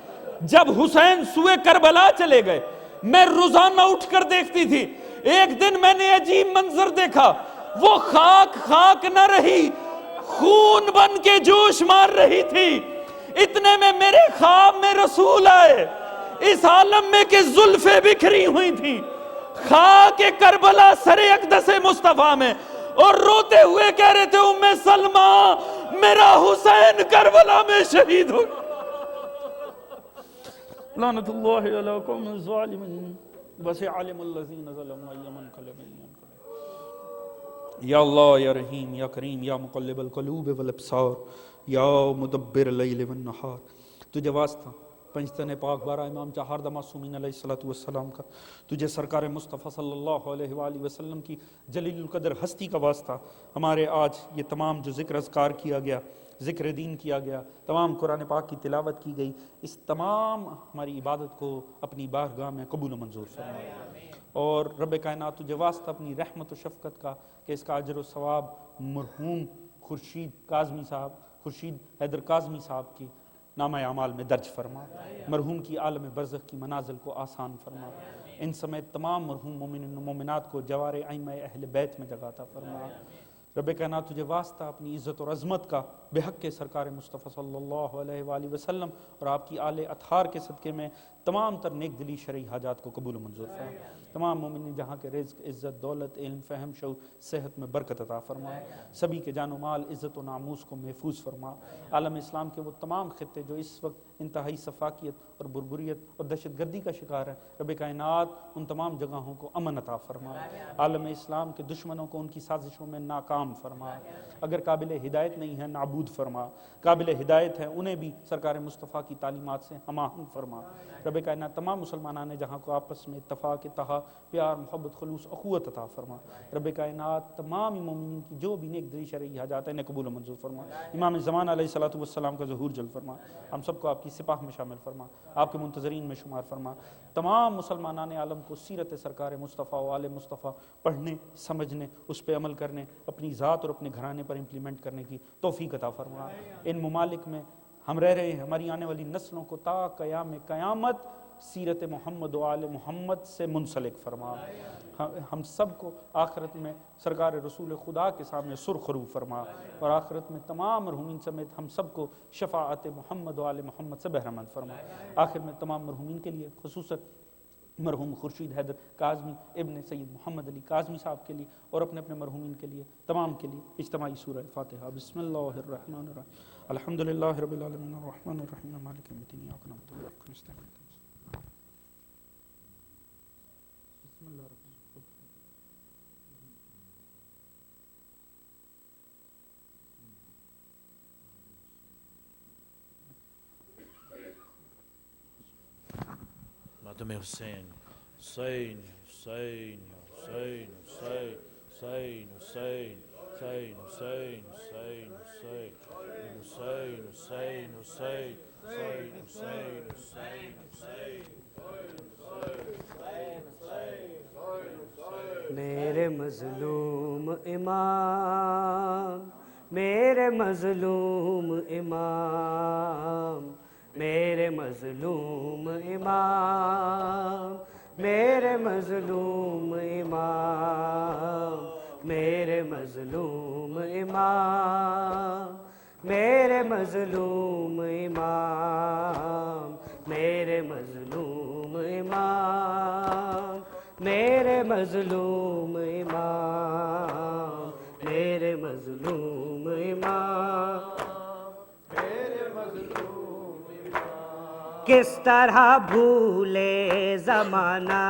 جب حسین سوئے کربلا چلے گئے میں روزانہ اٹھ کر دیکھتی تھی۔ ایک دن میں نے عجیب منظر دیکھا، وہ خاک نہ رہی، خون بن کے جوش مار رہی تھی۔ اتنے میں میرے خواب میں رسول آئے، اس عالم میں کہ زلفیں بکھری ہوئی تھیں، خاک کربلا سر اقدس مصطفیٰ میں، اور روتے ہوئے کہہ رہے تھے ام سلمہ میرا حسین کربلا میں شہید ہو گیا۔ لعنت اللہ علی قوم الظالمین وسيعلم الذين ظلموا أي منقلب ينقلبون۔ یا اللہ یا رحیم یا کریم یا مقلب القلوب والابصار یا مدبر اللیل والنہار، تجھے واسطہ پنجتن پاک بارہ امام چہاردہ معصومین علیہ السلام کا، تجھے سرکار مصطفیٰ صلی اللہ علیہ وآلہ وسلم کی جلیل القدر ہستی کا واسطہ، ہمارے آج یہ تمام جو ذکر اذکار کیا گیا، ذکر دین کیا گیا، تمام قرآن پاک کی تلاوت کی گئی، اس تمام ہماری عبادت کو اپنی بارگاہ میں قبول و منظور فرمائے، اور رب کائنات تجھے واسطہ اپنی رحمت و شفقت کا کہ اس کا اجر و ثواب مرحوم خورشید کاظمی صاحب، خورشید حیدر کاظمی صاحب کی نامہ اعمال میں درج فرما، مرحوم کی عالم برزخ کی منازل کو آسان فرما، ان سمیت تمام مرحوم مومنین و مومنات کو جوار ائمہ اہل بیت میں جگہ عطا فرما۔ رب کائنات تجھے واسطہ اپنی عزت اور عظمت کا بحق کے سرکار مصطفیٰ صلی اللہ علیہ وآلہ وسلم اور آپ کی آل اطہار کے صدقے میں تمام تر نیک دلی شرعی حاجات کو قبول و منظور فرما، تمام مومنین جہاں کے رزق، عزت، دولت، علم، فہم، شعور، صحت میں برکت عطا فرما، سبھی کے جان و مال، عزت و ناموس کو محفوظ فرما، عالم اسلام کے وہ تمام خطے جو اس وقت انتہائی سفاکیت اور بربریت اور دہشت گردی کا شکار ہے، رب کائنات ان تمام جگہوں کو امن عطا فرما، عالم اسلام کے دشمنوں کو ان کی سازشوں میں ناکام فرما، اگر قابل ہدایت نہیں ہے نابود فرما، قابل ہدایت ہے انہیں بھی سرکار مصطفیٰ کی تعلیمات سے ہم آہنگ فرما۔ رب کائنات تمام مسلمانان نے جہاں کو آپس میں اتفاق، اتحاد، پیار، محبت، خلوص، اخوت عطا فرما، رب کائنات تمام مومنین کی جو بھی نیک دلی شرعی حاجات ہیں انہیں قبول و منظور فرما، امام زمان علیہ السلام کا ظہور جلد فرما، ہم سب کو آپ کی سپاہ میں شامل فرما، آپ کے منتظرین میں شمار فرما، تمام مسلمانان عالم کو سیرت سرکار مصطفیٰ و آل مصطفیٰ پڑھنے، سمجھنے، اس پہ عمل کرنے، اپنی ذات اور اپنے گھرانے پر امپلیمنٹ کرنے کی توفیق عطا فرما۔ ان ممالک میں ہم رہ رہے ہیں، ہماری آنے والی نسلوں کو تا قیام قیامت سیرت محمد و آل محمد سے منسلک فرما، ہم سب کو آخرت میں سرکار رسول خدا کے سامنے سرخرو فرما، اور آخرت میں تمام مرحومین سمیت ہم سب کو شفاعت محمد و آل محمد سے بہرمند فرما۔ آخر میں تمام مرحومین کے لیے خصوصاً مرحوم خورشید حیدر کاظمی ابن سید محمد علی کاظمی صاحب کے لیے اور اپنے اپنے مرحومین کے لیے تمام کے لیے اجتماعی سورہ فاتحہ۔ بسم اللہ الرحمن الرحیم، الحمدللہ رب العالمین الرحمن الرحیم مالک یوم الدین ایاک نعبد و ایاک نستعین۔ بسم اللہ الرحمن ماتم حسین، حسین حسین حسین حسین حسین حسین حسین حسین حسین حسین حسین حسین حسین حسین حسین میرے مظلوم امام، میرے مظلوم امام، میرے مظلوم امام، میرے مظلوم میرے مظلوم امام، میرے مظلوم امام، میرے مظلوم امام، میرے مظلوم امام، میرے مظلوم امام۔ کس طرح بھولے زمانہ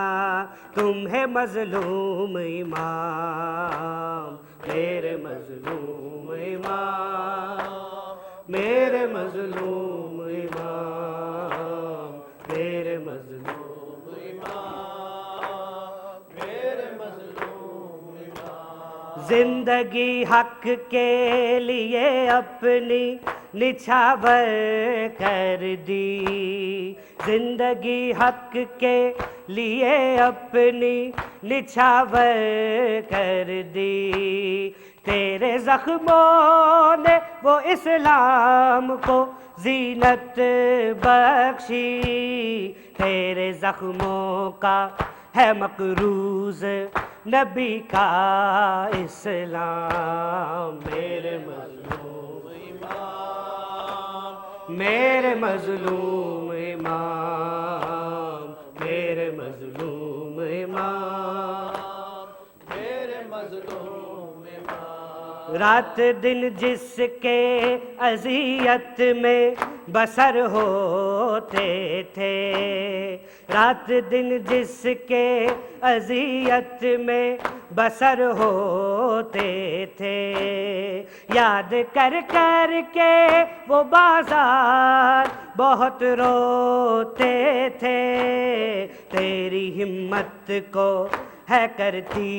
تمہیں مظلوم امام، میرے مظلوم امام، میرے مظلوم امام، میرے مظلوم امام، میرے مظلوم امام۔ زندگی حق کے لیے اپنی نچھاور کر دی، زندگی حق کے لیے اپنی نچھاور کر دی، تیرے زخموں نے وہ اسلام کو زینت بخشی، تیرے زخموں کا ہے مقروض نبی کا اسلام، میرے مظلوم امام، میرے مظلوم امام، میرے مظلوم امام، میرے مظلوم امام۔ رات دن جس کے اذیت میں بسر ہوتے تھے، رات دن جس کے اذیت میں بسر ہوتے تھے، یاد کر کر کے وہ بازار بہت روتے تھے، تیری ہمت کو ہے کرتی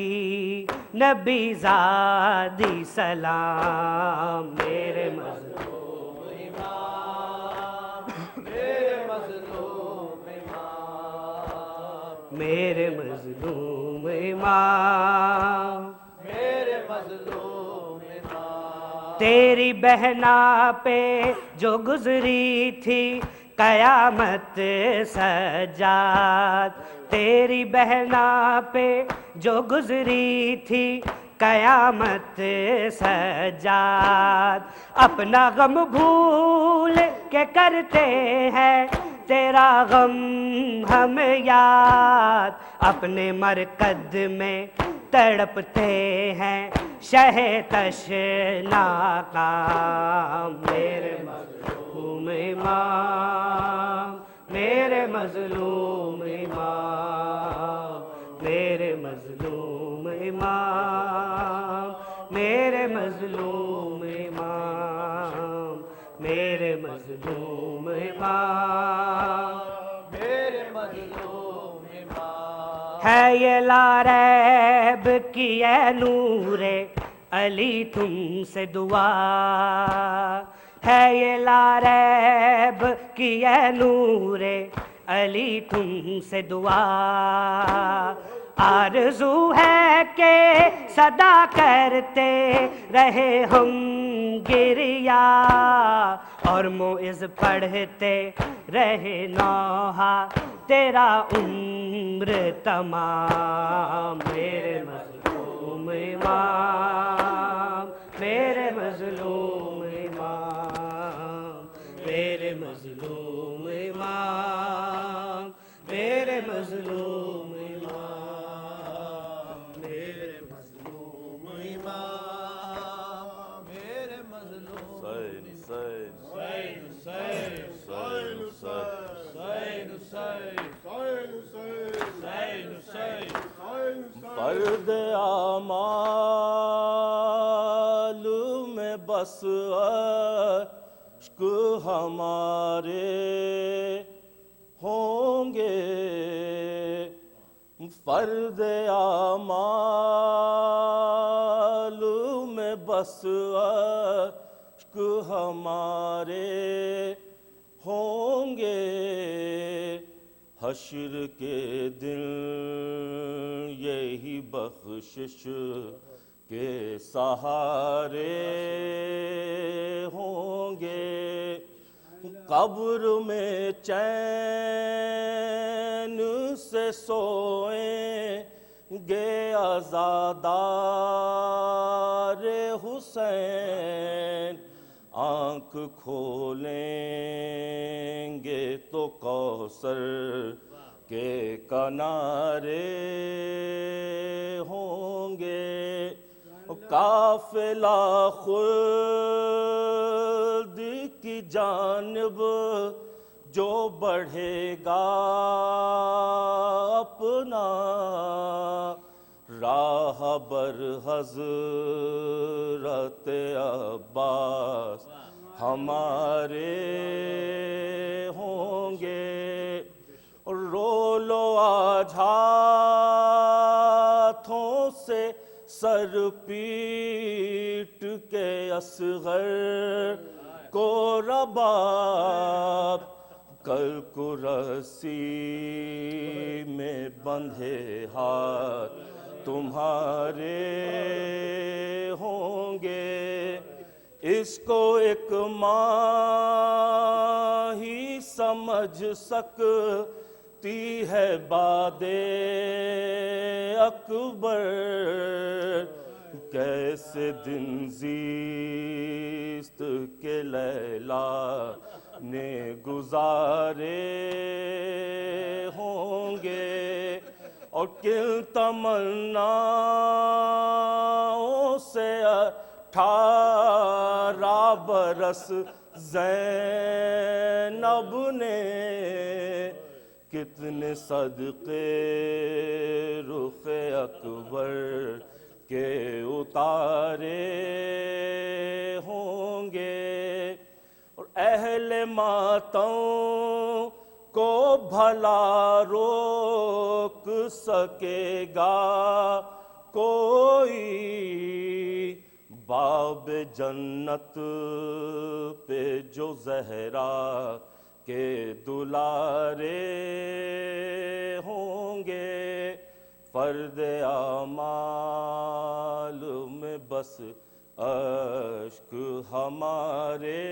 نبی زادی سلام، میرے مظلوم امام، میرے مظلوم امام، میرے مظلوم امام، میرے مظلوم امام۔ تیری بہنا پہ جو گزری تھی قیامت سجاد، تیری بہنا پہ جو گزری تھی قیامت سجاد، اپنا غم بھول کے کرتے ہیں تیرا غم ہم یاد، اپنے مرکد میں تڑپتے ہیں شہ تشناکام، میرے مظلوم امام، میرے مظلوم امام، میرے مظلوم امام، میرے مظلوم امام، میرے مظلوم امام، میرے مظلوم امام۔ ہے یہ لاریب کی اے نور علی تم سے دعا، ہے یہ لاریب کی اے نور علی تم سے دعا، آرزو ہے کہ صدا کرتے رہے ہم گریا، اور موعظ پڑھتے رہے نوحہ تیرا عمر تمام، میرے مظلوم امام، میرے مظلوم امام، میرے مظلوم امام، میرے مظلوم امام، میرے مظلوم امام، میرے مظلوم فرد اعمال میں بس عشق ہمارے ہوں گے، فرد اعمال میں بس عشق ہمارے ہوں گے، حشر کے دن یہی بخشش کے سہارے ہوں گے، قبر میں چین سے سوئیں گے عزادار حسین، آنکھ کھولیں گے تو کوثر کے کنارے ہوں گے، قافلہ خلد کی جانب جو بڑھے گا اپنا، راہ بر حضرت عباس ہمارے ہوں گے، رو لو آج ہاتھوں سے سر پیٹ کے اصغر کو رباب، کل کو رسی میں بندھے ہاتھ تمہارے ہوں گے، اس کو ایک ماں ہی سمجھ سکتی ہے باد اکبر، کیسے دن زیست کے لیلا نے گزارے ہوں گے، اور کن تمناؤں سے 18 برس زینب نے کتنے صدقے رخ اکبر کے اتارے ہوں گے، اور اہل ماتم کو بھلا روک سکے گا کوئی، باب جنت پہ جو زہرا کے دلارے ہوں گے، فرد اعمال میں بس اشک ہمارے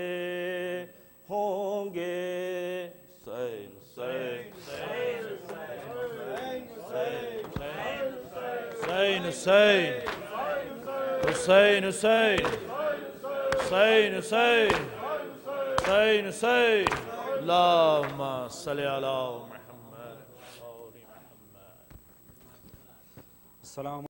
ہوں گے، حسین حسین حسین حسین حسین حسین حسین حسین حسین حسین اللہم صلی علی محمد السلام